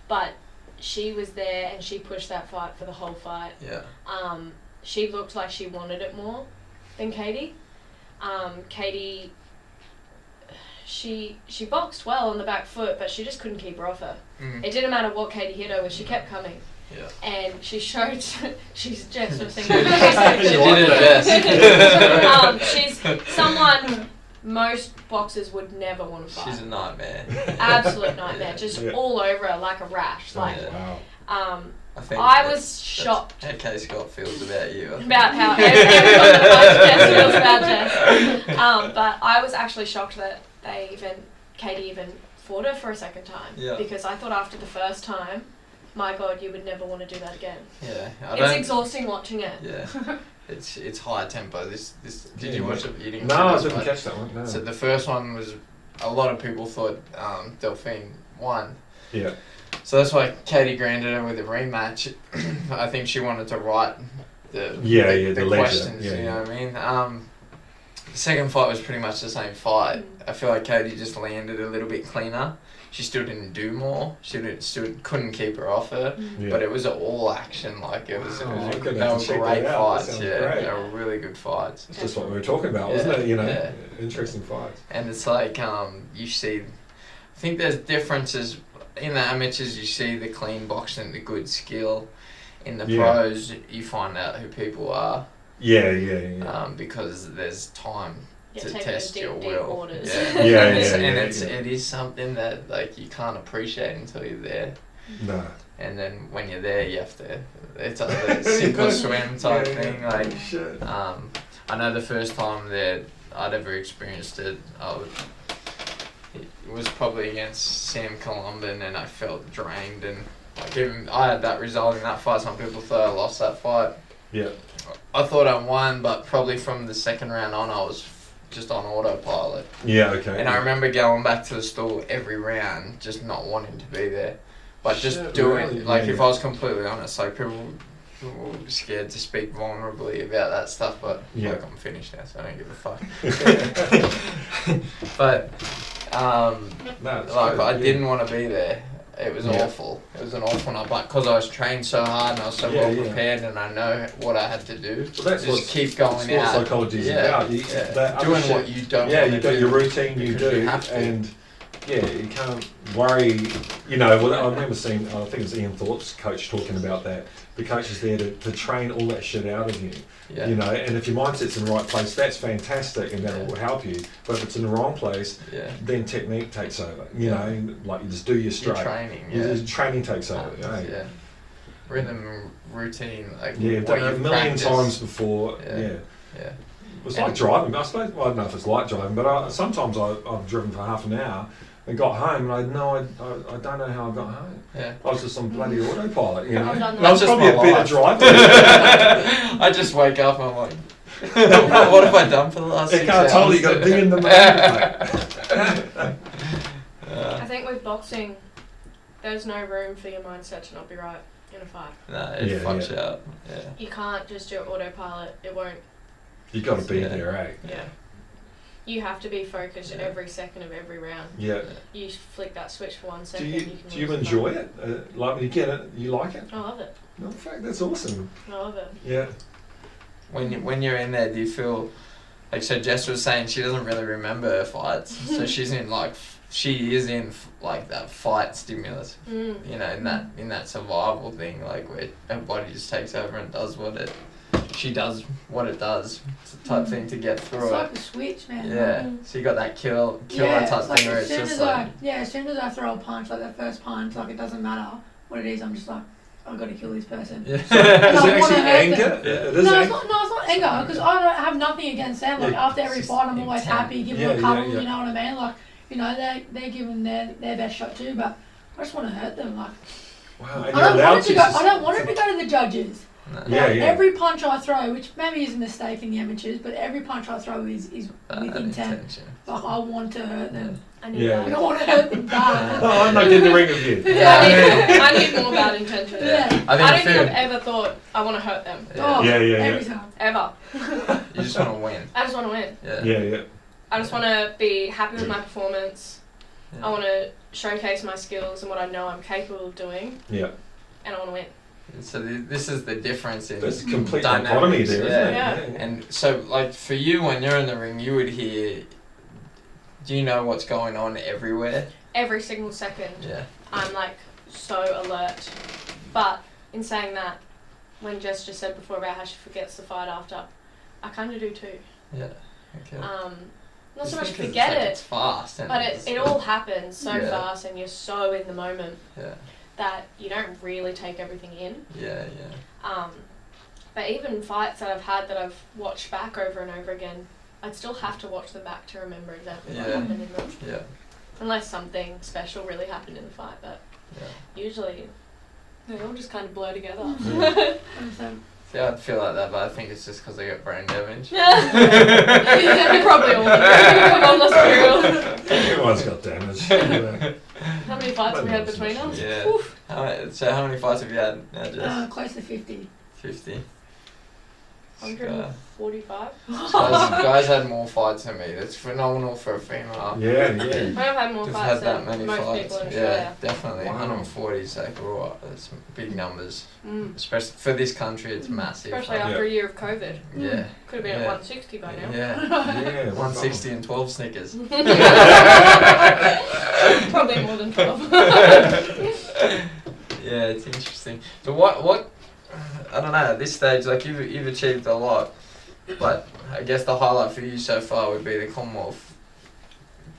But she was there and she pushed that fight for the whole fight. Yeah. She looked like she wanted it more than Katie. Katie, she boxed well on the back foot, but she just couldn't keep her off her. It didn't matter what Katie hit her with, she kept coming. Yeah. And she showed, she's Jess Messiner. She did her best. She's someone most boxers would never want to fight. She's a nightmare. Absolute nightmare, just all over her like a rash. Like, Wow. I think I was shocked how Kay Scott feels about you. about how everyone that likes Jess feels about Jess. But I was actually shocked that Katie even fought her for a second time. Yeah. Because I thought after the first time, my God, you would never want to do that again. Yeah. It's exhausting watching it. Yeah. It's high tempo. This did you watch it? You didn't No, I see this didn't one? catch that one. No. So the first one was a lot of people thought Delphine won. Yeah. So that's why Katie granted her with a rematch. I think she wanted to write the ledger. questions. Yeah, you know what I mean? The second fight was pretty much the same fight. I feel like Katie just landed a little bit cleaner. She still didn't do more. She still couldn't keep her off her. Yeah. But it was all action. Like it was. Wow, It I'm was gonna they have were to check great that out. That fights. sounds Yeah, great. they were really good fights. It's just what we were talking about, wasn't it? Yeah. Interesting fights. And it's like you see, I think there's differences in the amateurs. You see the clean boxing, the good skill. In the pros, you find out who people are. Yeah. Because there's time to take test those your deep will. waters. It is something that like you can't appreciate until you're there. No. And then when you're there, you have to. It's a simple swim type thing. Like, Shit. I know the first time that I'd ever experienced it, it was probably against Sam Columban, and I felt drained. And like even I had that result in that fight. Some people thought I lost that fight. Yeah. I thought I won, but probably from the second round on, I was just on autopilot. Yeah. Okay. And I remember going back to the stall every round, just not wanting to be there. But just Shit, doing, really? like, Yeah, if yeah. I was completely honest, like, people were scared to speak vulnerably about that stuff, but, like, I'm finished now, so I don't give a fuck. But, I didn't want to be there. It was awful. It was an awful night, but because I was trained so hard and I was so well prepared and I know what I had to do, Well, that's just keep going that's out. what psychology is about. Doing what you don't Yeah, want you've to got do your routine you because do, you have to. and you can't worry. Well, I remember seeing, I think it was Ian Thorpe's coach talking about that. The coach is there to train all that shit out of you. Yeah. And if your mindset's in the right place, that's fantastic, and that will help you. But if it's in the wrong place, then technique takes over. Like you just do your straight. Training takes over. Yeah. Rhythm, routine, like I've what done it a you million practice. times before. Yeah. It's like driving. I suppose I don't know if it's like driving, but sometimes I've driven for half an hour and got home, and I don't know how I got home. Yeah. I was just on bloody autopilot. I've done that. And I was That's probably just a my better life. driver. I just wake up and I'm like, what have I done for the last 6 hours? Totally, you got to be in the moment. I think with boxing, there's no room for your mindset to not be right in a fight. No, it fucks you up. Yeah. You can't just do autopilot. It won't. You got to be there, eh? Yeah. You have to be focused every second of every round. Yeah. You flick that switch for 1 Do second. you enjoy it? Like when you get it, you like it? I love it. No, in fact, that's awesome. I love it. Yeah. When you're in there, do you feel like, so Jess was saying she doesn't really remember her fights, so she is in that fight stimulus, in that survival thing, like where her body just takes over and does what it she does what it does. It's a type thing to get through It's it. like a switch, man. Yeah. So you got that killer Yeah, type it's like thing where as it's soon just as like. as soon as I throw a punch, like that first punch, like it doesn't matter what it is. I'm just like, I've got to kill this person. Yeah. Is it actually wanna hurt anger? them. It is No, anger. it's not anger, because I don't have nothing against them. Like, Yeah, after every it's fight, I'm always intent. happy, give Yeah, them a cuddle, yeah. you know what I mean? Like, you know, they're giving their best shot too, but I just want to hurt them. Like, Wow, I and you're don't allowed want it to to. go. I don't want it to go to the judges. No. Yeah, Like, yeah. Every punch I throw, which maybe is a mistake in the amateurs, but every punch I throw is Bad with intent. intention. Like, I want to hurt them. I need Yeah. I that. don't want to hurt them bad. Oh, I'm not getting the ring of you. I need more bad intention. Yeah. I I don't think think I've ever thought I want to hurt them. Oh, Yeah, yeah, every yeah. time. Ever. you just want to win. I just want to win. Yeah. Yeah, yeah. I just want to be happy with my performance. Yeah. I want to showcase my skills and what I know I'm capable of doing, Yeah. and I want to win. So this is the difference in There's complete dynamics, dichotomy there, isn't it? Yeah. And so, like, for you, when you're in the ring, you would hear. Do you know what's going on everywhere? Every single second, Yeah. I'm like so alert. But in saying that, when Jess just said before about how she forgets the fight after, I kind of do too. Yeah. Okay. Not so Just much because forget it's like it, It's fast. And but it's- it all happens so Yeah. fast, and you're so in the moment Yeah. that you don't really take everything in. Yeah. But even fights that I've had that I've watched back over and over again, I'd still have to watch them back to remember exactly what Yeah. happened in them. Yeah. Unless something special really happened in the fight, but Yeah. usually they all just kind of blur together. Understand. See, I'd feel like that, but I think it's just because I got brain damage. We probably all do. Come on, let's be real. Everyone's got damage. Yeah. How many fights have we had between us? Yeah. Oof. How many fights have you had now, Jess? Close to 50. 50. 145? Guys had more fights than me. That's phenomenal for a female. Yeah, yeah. I've had more We've fights had that than many most fights. people in Yeah, Australia. definitely. Wow. 140 is like, oh, that's big numbers. Mm. Especially for this country, it's massive. Especially after a year of COVID. Yeah. Could have been at Yeah. 160 by now. Yeah. Yeah. 160 and 12 Snickers. Probably more than 12. Yeah, it's interesting. So what? I don't know. At this stage, like you've achieved a lot, but I guess the highlight for you so far would be the Commonwealth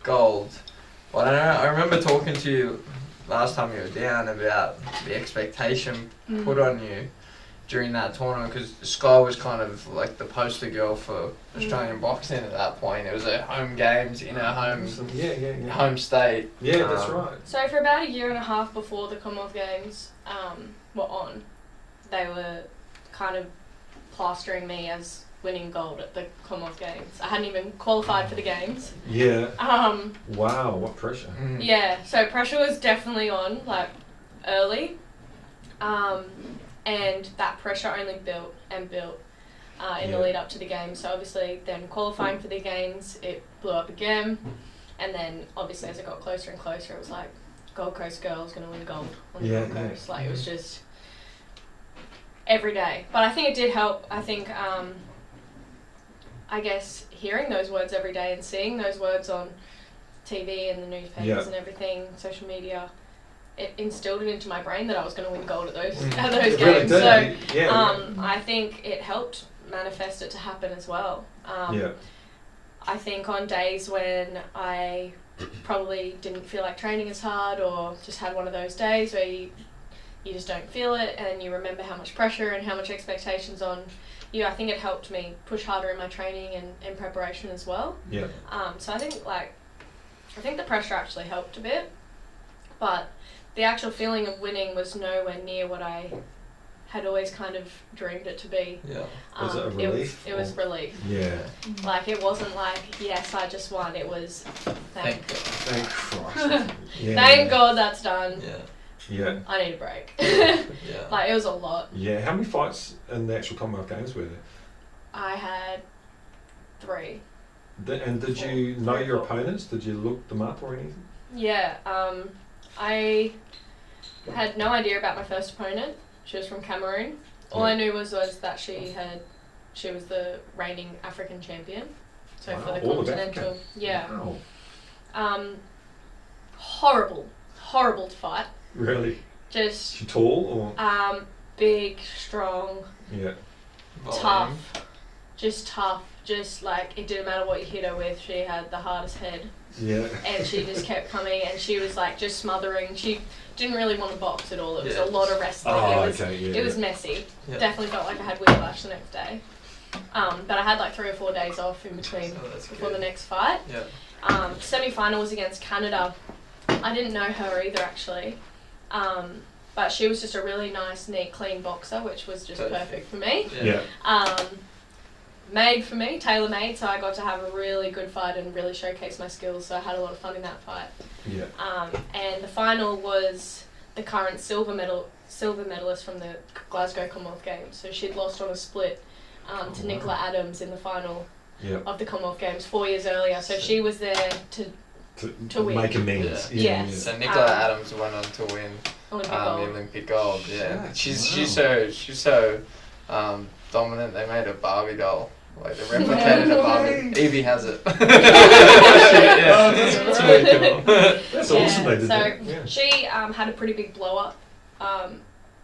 gold. But I don't know. I remember talking to you last time you were down about the expectation put on you during that tournament, because Skye was kind of like the poster girl for Australian boxing at that point. It was her home games in her Yeah. home state. Yeah, that's right. So for about a year and a half before the Commonwealth Games were on, they were kind of plastering me as winning gold at the Commonwealth Games. I hadn't even qualified for the games. Yeah. Um, Wow, what pressure. Mm. yeah, so pressure was definitely on, like, early. And that pressure only built and built in the lead up to the games. So obviously then qualifying for the games, it blew up again. And then obviously as it got closer and closer, it was like, Gold Coast girl's going to win gold on the Gold Coast. Like, it was just every day. But I think it did help. I think, I guess, hearing those words every day and seeing those words on TV and the newspapers and everything, social media, it instilled it into my brain that I was going to win gold at those It really games. did. So Yeah. I think it helped manifest it to happen as well. Yeah. I think on days when I probably didn't feel like training as hard, or just had one of those days where you just don't feel it and you remember how much pressure and how much expectations on you, I think it helped me push harder in my training and in preparation as well. Yeah. So I think the pressure actually helped a bit, but the actual feeling of winning was nowhere near what I had always kind of dreamed it to be. Yeah. Was it a relief? It was relief. Yeah. Like, it wasn't like, yes, I just won. It was, thank God. Thank Christ. Yeah. Thank God that's done. Yeah. Yeah. I need a break. Yeah. Like, it was a lot. Yeah. How many fights in the actual Commonwealth Games were there? I had 3. And did you know your opponents? Did you look them up or anything? Yeah, I had no idea about my first opponent. She was from Cameroon. All I knew was that she was the reigning African champion. So for the all of continental, Africa. yeah. Wow. Horrible to fight. Really? Just She tall or? big, strong. Yeah. tough. Just tough. Just like, it didn't matter what you hit her with, she had the hardest head. Yeah. And she just kept coming, and she was like just smothering. She didn't really want to box at all. It was a lot of wrestling. It was messy. Yeah. Definitely felt like I had whiplash the next day. But I had like 3 or 4 days off in between before the next fight. Yeah. Semi-final was against Canada. I didn't know her either, actually. But she was just a really nice, neat, clean boxer, which was just perfect for me. Yeah. Made for me, tailor-made, so I got to have a really good fight and really showcase my skills, so I had a lot of fun in that fight. Yeah. And the final was the current silver medalist from the Glasgow Commonwealth Games. So she'd lost on a split to Nicola Adams in the final of the Commonwealth Games 4 years earlier. So she was there to win. Make amends. Yeah. So Nicola Adams went on to win Olympic the gold. Olympic gold. Yeah. She's so dominant. They made a Barbie doll. Like they replicated a Barbie. Evie has it. That's really cool. That's awesome. They did So that. she had a pretty big blow up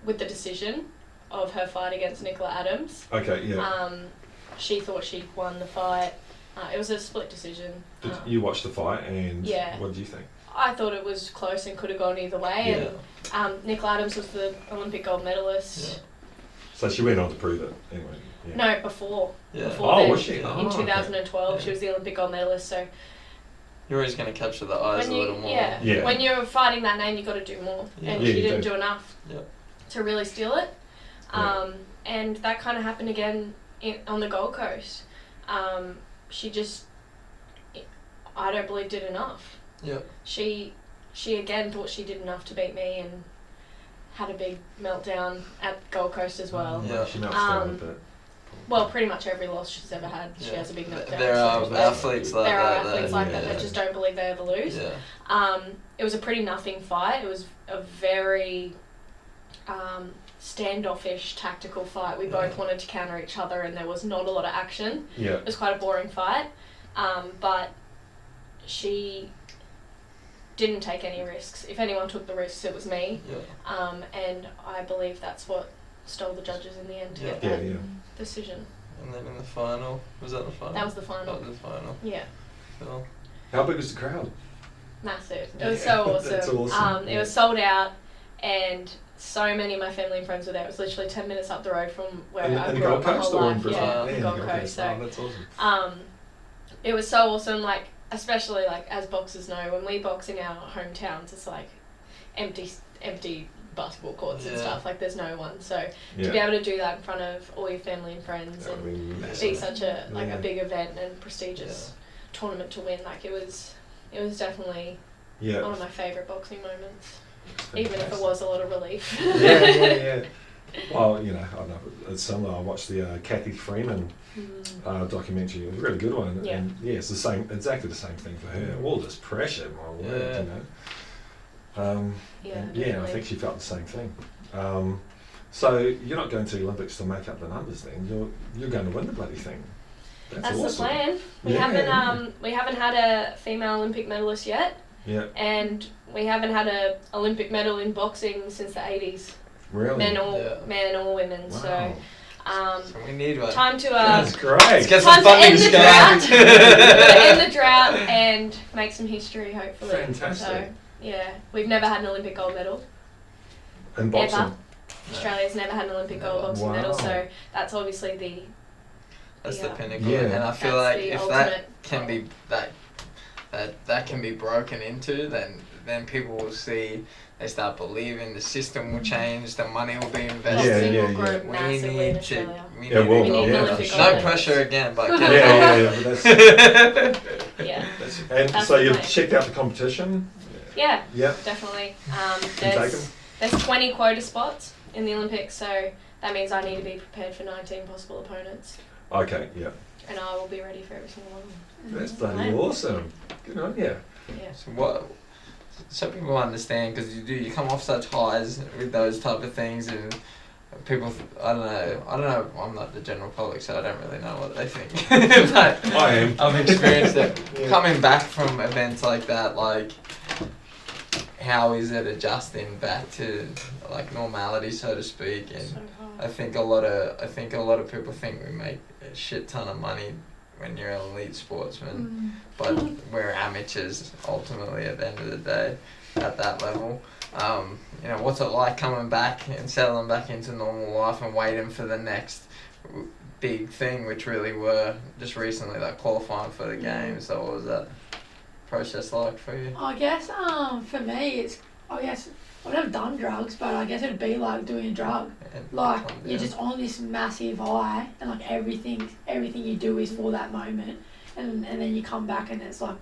with the decision of her fight against Nicola Adams. Okay. Yeah. She thought she'd won the fight. It was a split decision. Did you watched the fight and what did you think? I thought it was close and could have gone either way. And Nicola Adams was the Olympic gold medalist. Yeah. So she went on to prove it anyway. Yeah. No, before. Yeah. Before then, was she? in 2012, Okay. she was the Olympic gold medalist. So You're always going to capture the eyes a little more. Yeah. When you're fighting that name, you've got to do more. Yeah. And Yeah, she you didn't do. do enough to really steal it. And that kind of happened again on the Gold Coast. She just, I don't believe, did enough. Yeah. She again thought she did enough to beat me and had a big meltdown at Gold Coast as well. Yeah. She melts down a bit. Well, pretty much every loss she's ever had, she has a big meltdown. There are athletes like there that. are athletes like that just don't believe they ever lose. Yeah. It was a pretty nothing fight. It was a very standoffish tactical fight. We both wanted to counter each other and there was not a lot of action. Yeah. It was quite a boring fight. But she didn't take any risks. If anyone took the risks, it was me. Yeah. And I believe that's what stole the judges in the end to get Yeah, that yeah. decision. And then in the final, was that the final? That was the final. That was the final. Yeah. Cool. How big was the crowd? Massive. It was so awesome. That's awesome. It was sold out and so many of my family and friends were there. It was literally 10 minutes up the road from where I And the grew Gold up my Coast whole or in life. Brisbane? Yeah, Yeah, the Gold Coast. So, that's awesome. it was so awesome, like, especially like as boxers know, when we box in our hometowns, it's like empty basketball courts and stuff, like there's no one. So to be able to do that in front of all your family and friends and be such a a big event and prestigious tournament to win, like it was definitely one of my favourite boxing moments. Even if it was a lot of relief. Yeah. Well, you know, I don't know, it's similar. I watched the Kathy Freeman documentary. It was a really good one. Yeah. And it's the same, exactly the same thing for her. All this pressure, my word, you know. I think she felt the same thing. So you're not going to the Olympics to make up the numbers then. You're going to win the bloody thing. That's the awesome. plan. We haven't had a female Olympic medalist yet. Yeah. And we haven't had a Olympic medal in boxing since the 80s. Really? Men or women. Wow. So we need one. time to That's great. Let's get time some to funding, end the Skye. drought. End the drought and make some history, hopefully. Fantastic. So we've never had an Olympic gold medal. In boxing. Ever. Australia's never had an Olympic gold boxing medal, so that's obviously That's the pinnacle. Yeah. And I feel that's like the if ultimate that can be that can be broken into, then people will see, they start believing, the system will change, the money will be invested. boxing will grow massively in Australia. We Yeah, need we'll to go. need Yeah, Olympic for gold no medals. pressure again, but Yeah. But that's, Yeah. and That's so the you've plan. checked out the competition? Yeah, Yeah. definitely. Take 'em? There's 20 quota spots in the Olympics, so that means I need to be prepared for 19 possible opponents, Okay, yeah. and I will be ready for every single one. That's bloody awesome. Good on you. Yeah. So people understand, because you come off such highs with those type of things, and people, I don't know, I'm not the general public, so I don't really know what they think. But I am. I've experienced it. Yeah. Coming back from events like that, like, how is it adjusting back to like normality, so to speak? And So hard. I think a lot of people think we make a shit ton of money when you're an elite sportsman, but we're amateurs ultimately at the end of the day at that level. What's it like coming back and settling back into normal life and waiting for the next big thing, which really were just recently like qualifying for the games? So what was that process like for you? I guess for me I've never done drugs, but I guess it'd be like doing a drug. Like you're just on this massive high, and like everything you do is for that moment, and then you come back and it's like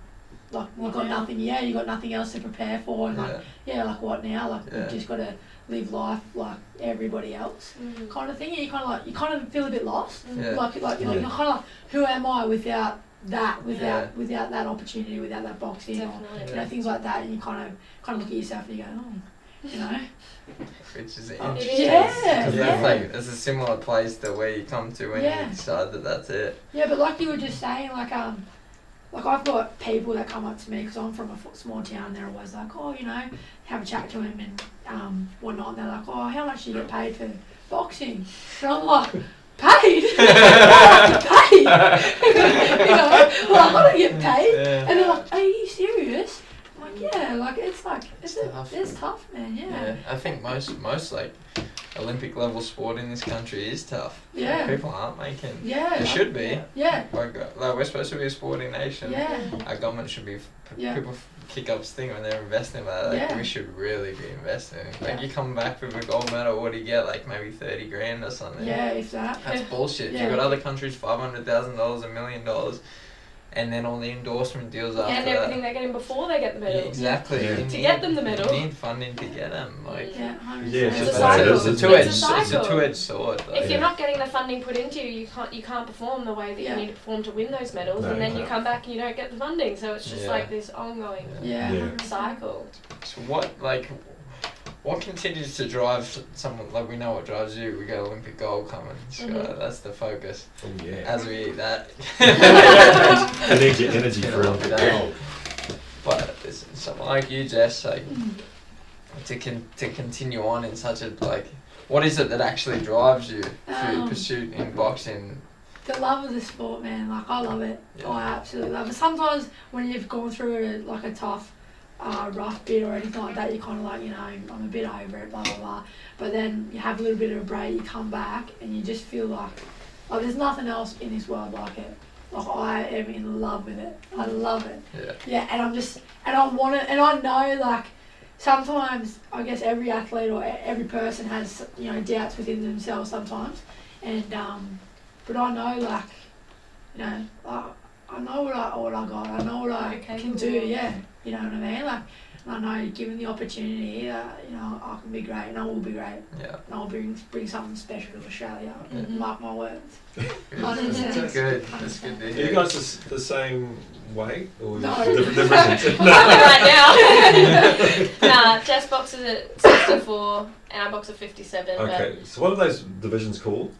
you got nothing. Yeah, you got nothing else to prepare for, and like what now? Like you just got to live life like everybody else, kind of thing. And you kind of feel a bit lost. Like you're kind of like, who am I without that? Without that opportunity, without that boxing, or things like that. And you kind of look at yourself and you go, oh. Which is interesting. It's a similar place to where you come to when you decide that that's it. Yeah, but like you were just saying, like I've got people that come up to me because I'm from a small town. And they're always like, oh, have a chat to him and whatnot. And they're like, oh, how much do you get paid for boxing? And I'm like, paid? Paid? I don't get paid. And they're like, are you serious? It's tough, man. Yeah. I think most like Olympic level sport in this country is tough. Yeah. Like, people aren't making. Yeah. It should be. Yeah. Like we're supposed to be a sporting nation. Yeah. Our government should be. People kick up sting when they're investing. We should really be investing. Like you come back with a gold medal, what do you get? Like maybe $30,000 or something. Yeah, if that. That's bullshit. You've got other countries $500,000, $1 million. And then all the endorsement deals after and everything they're getting before they get the medal. Exactly. To get them the medal. You need funding to get them. It's a cycle. It's a two-edged sword. Though. If you're not getting the funding put into you, you can't perform the way that you need to perform to win those medals, and then you come back and you don't get the funding. So it's just like this ongoing cycle. So what continues to drive someone? Like we know what drives you. We got Olympic gold coming. So that's the focus. Oh yeah. As we eat that. I need your energy for Olympic gold. But someone like you, Jess, like to continue on in such a what is it that actually drives you through pursuit in boxing? The love of the sport, man. Like I love it. Yeah. I absolutely love it. Sometimes when you've gone through a tough. Rough bit or anything like that, you're kind of like, I'm a bit over it, blah blah blah. But then you have a little bit of a break, you come back, and you just feel like there's nothing else in this world like it. Like I am in love with it. I love it. Yeah, and I want it, and I know like sometimes I guess every athlete or every person has doubts within themselves sometimes, and but I know I know what I got. I know what I can do. Yeah. You know what I mean? Like, I know given the opportunity, I can be great and I will be great. Yeah. And I'll bring something special to Australia. Mark my words. That's good. That's good to hear. Are you guys the same weight or no. different? Right now. Nah, Jess boxes at 64 and I box at 57. Okay, so what are those divisions called?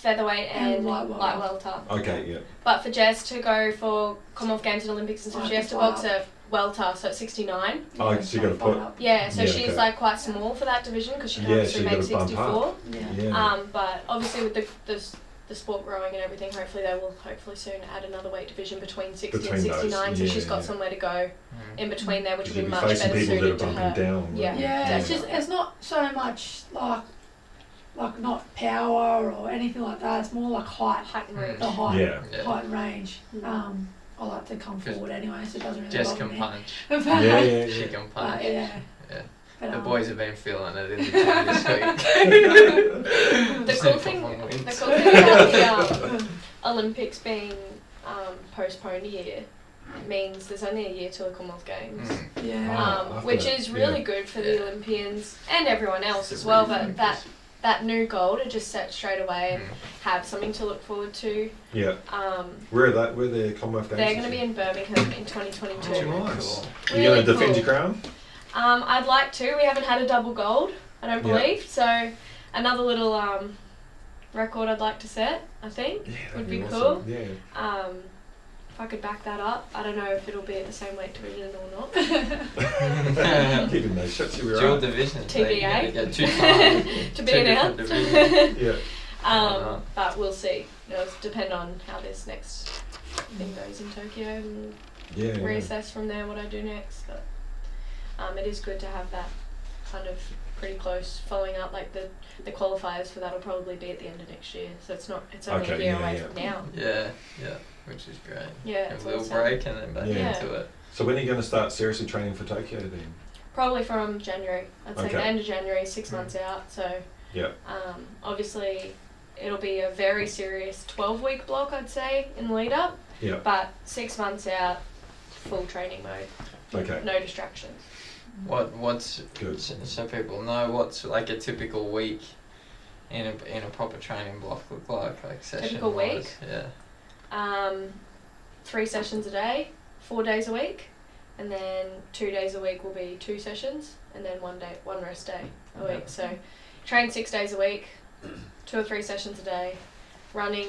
Featherweight and light welter. Okay, yeah. But for Jess to go for Commonwealth Games and Olympics and stuff, she has to box at welter, so at 69. Oh, so you got to put. Yeah, so she's quite small for that division because she can actually make 64. But obviously with the sport growing and everything, hopefully they will soon add another weight division between 60 and 69. So she's got somewhere to go in between there, which will be much better suited to her. Down, yeah, it's not so much like not power or anything like that. It's more like height and range. The height and range. I like to come forward anyway, so it doesn't really Jess bother can me. punch. She can punch. But, the boys have been feeling it in the gym this week. The cool thing about the Olympics being postponed a year means there's only a year till the Commonwealth Games. Which is really good for the Olympians and everyone else as well. But that new goal to just set straight away and have something to look forward to. Yeah. Where are the Commonwealth Games? They're going to be in Birmingham in 2022. Oh, nice. Really Are you going to defend your crown? I'd like to. We haven't had a double gold, I don't believe. So another little record I'd like to set, I think. Yeah, would be awesome. cool. Yeah. if I could back that up. I don't know if it'll be at the same weight division or not. Keeping those shots you were Dual right. division. TBA. Go too far. To be Two announced. different divisions. Yeah. But we'll see. It'll depend on how this next thing goes in Tokyo and Yeah. reassess from there what I do next. But it is good to have that kind of pretty close following up. Like the qualifiers for that will probably be at the end of next year, so it's only a year away from now. Yeah, which is great. Yeah, A it's little awesome. break and then back Yeah. into it. So when are you going to start seriously training for Tokyo then? Probably from January. I'd say Okay. the end of January, 6 months out. So Yeah. obviously it'll be a very serious 12-week block, I'd say, in the lead up. Yeah. But 6 months out, full training mode. Okay. No distractions. What's Good. so people know what's like a typical week in a proper training block look like session Typical week? Yeah. 3 sessions a day, 4 days a week, and then 2 days a week will be 2 sessions, and then one rest day a Okay. week. So train 6 days a week, 2 or 3 sessions a day, running,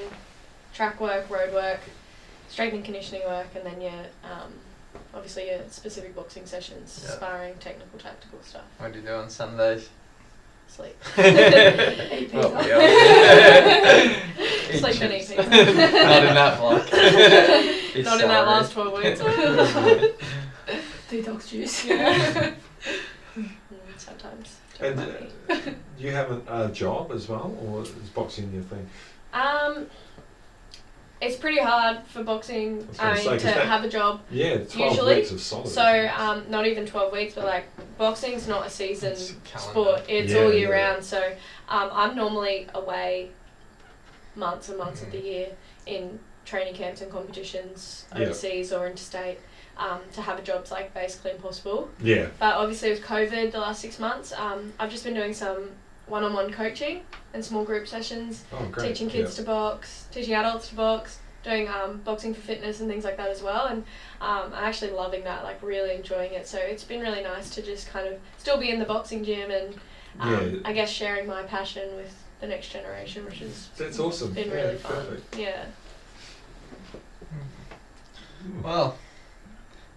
track work, road work, strength and conditioning work, and then your obviously your specific boxing sessions, Yeah. sparring, technical, tactical stuff. What do you do on Sundays? Sleep. Eat Well, pizza. yeah. Eat Sleep and eat chips. pizza. Not in that block. It's Not in that sorry. last 12 weeks. Detox juice. Yeah. Sometimes. And Might be. do you have a job as well, or is boxing your thing? It's pretty hard for boxing I was gonna say, 'cause that- have a job. Yeah, 12 Usually. weeks of solid. So not even 12 weeks, but like boxing's not a season It's calendar. sport. It's Yeah, all year yeah. round. So I'm normally away months and months of the year in training camps and competitions Yeah. overseas or interstate. To have a job's like basically impossible. Yeah. But obviously with COVID the last 6 months, I've just been doing some one-on-one coaching and small group sessions, Oh, great. teaching kids to box, teaching adults to box, doing boxing for fitness and things like that as well. And I'm actually loving that, like really enjoying it. So it's been really nice to just kind of still be in the boxing gym and Yeah. I guess sharing my passion with the next generation, which has That's awesome. been Yeah, really fun. perfect. Yeah. Well,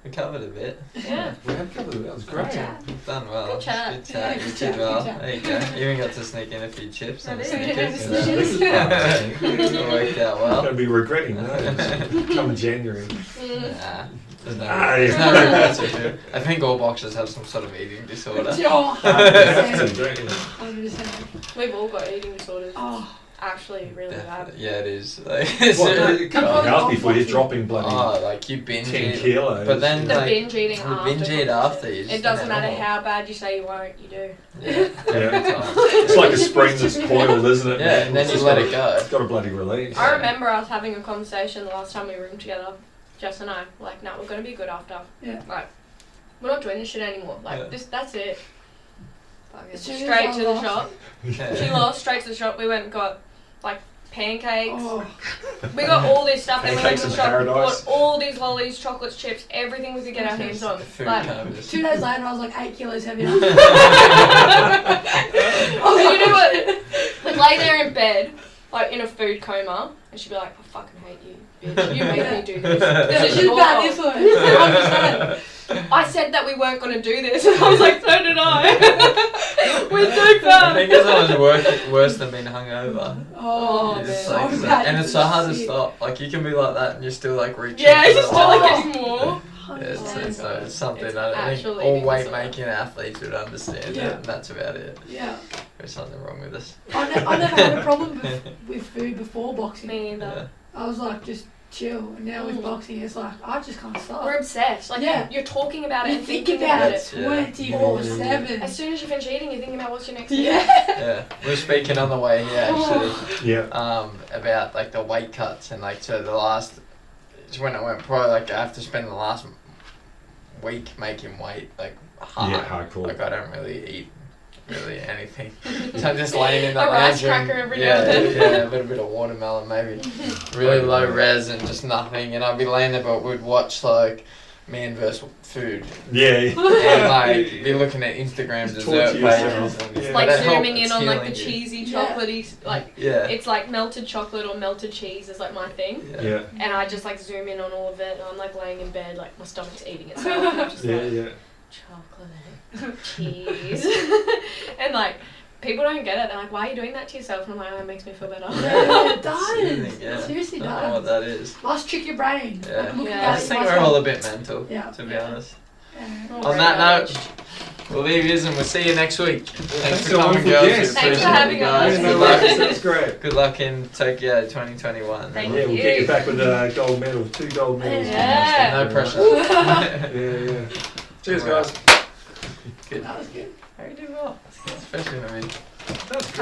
we covered a bit. Yeah. We have covered it. That was great. Chat. You've done well. Good chat. Good chat. Yeah, You good did chat, well. good chat. There you go. You even got to sneak in a few chips I and did. Snickers. Yeah, This is fun. It worked out I'm well. going to be regretting those come January. Mm. There's no, Ah, there's no yeah. regrets with it. I think all boxers have some sort of eating disorder. Oh, Have to, 100%. don't you? 100%. We've all got eating disorders. Oh, Actually, really bad. Definitely. Yeah, it is. Like, it's What, a- a couple of hours before you're dropping bloody oh, like you binge 10 eat. kilos. But then The like, binge eating the after. binge eat after. You just It doesn't don't matter know. how bad you say you won't, you do. Yeah, Yeah. every time. It's like a spring that's coiled, isn't it? Yeah, man? and then It's you just let got- it go. It's got a bloody release. I remember us having a conversation the last time we roomed together, Jess and I. Like, no, we're gonna be good after. Yeah. Like, we're not doing this shit anymore. Like, Yeah. that's it. Fucking As soon as straight I to the lost- shop. Yeah. She lost, straight to the shop. We went and got, like, pancakes. oh. We got all this stuff. Then we went Pancakes to the in shop, paradise. bought all these lollies, chocolates, chips, everything we could get our hands on. Food Like, cannabis. 2 days later, I was like 8 kilos heavier. and you know what? We'd lay there in bed, like in a food coma, and she'd be like, I fucking hate you, bitch. You make me do this. This is She's your bad fault." influence. 100%. I said that we weren't going to do this, and I was like, so did I. We're too I fun. think it's almost worse than being hungover. Oh, You just, man. like, So bad and it's so hard to shit. stop. Like you can be like that and you're still like reaching. Yeah, for it's the just still like bar. getting more. Yeah, it's something It's I think actually all eating weight disorder. making athletes would understand Yeah. it, and that's about it. Yeah. There's something wrong with us. I never had a problem with food before boxing. Me either. Yeah. I was like, just chill. And now with Mm. boxing, it's like, I just can't stop. We're obsessed. Like, Yeah. you're talking about it You and think thinking about about it Yeah. 24/7. As soon as you finish eating, you're thinking about what's your next meal. Yeah. Yeah, we were speaking on the way here actually Yeah. about like the weight cuts and like so the last it's when I went pro like I have to spend the last week making weight like hard. Yeah, hardcore. Like I don't really eat really anything. So I'm just laying in the A rice lounge room. cracker every now Yeah, and then. yeah, a little bit of watermelon maybe. Really low res and just nothing and I'd be laying there but we'd watch like man versus food. Yeah. And like be looking at Instagram Just dessert torture yourself. pages. And Yeah. It's like But it zooming helps, in on like the it's healing you. cheesy, Yeah. chocolatey, like Yeah. it's like melted chocolate or melted cheese is like my thing. Yeah. And I just like zoom in on all of it and I'm like laying in bed, like my stomach's eating itself. And I'm just Yeah. like, Yeah. chocolate, cheese. And like, people don't get it. They're like, why are you doing that to yourself? And I'm like, oh, it makes me feel better. Yeah, it does. Soothing, yeah. It seriously I don't know what does. that is. Must trick your brain. Yeah. Like, looking Yeah. I at just it, think you we're must all a have- bit mental, Yeah. to be Yeah. honest. Yeah. Oh, On that right. note, we'll leave you and we'll see you next week. Thanks for so coming, much for girls. guests. We Thanks for appreciate having you us. guys. Yeah, Good no luck. worries. That's great. Good luck in Tokyo 2021. Thank Yeah, we'll you. get you back with a gold medal, 2 gold medals. Yeah. No pressure. Yeah. Cheers, guys. Good. That was good. How you doing well? Especially when we That's great.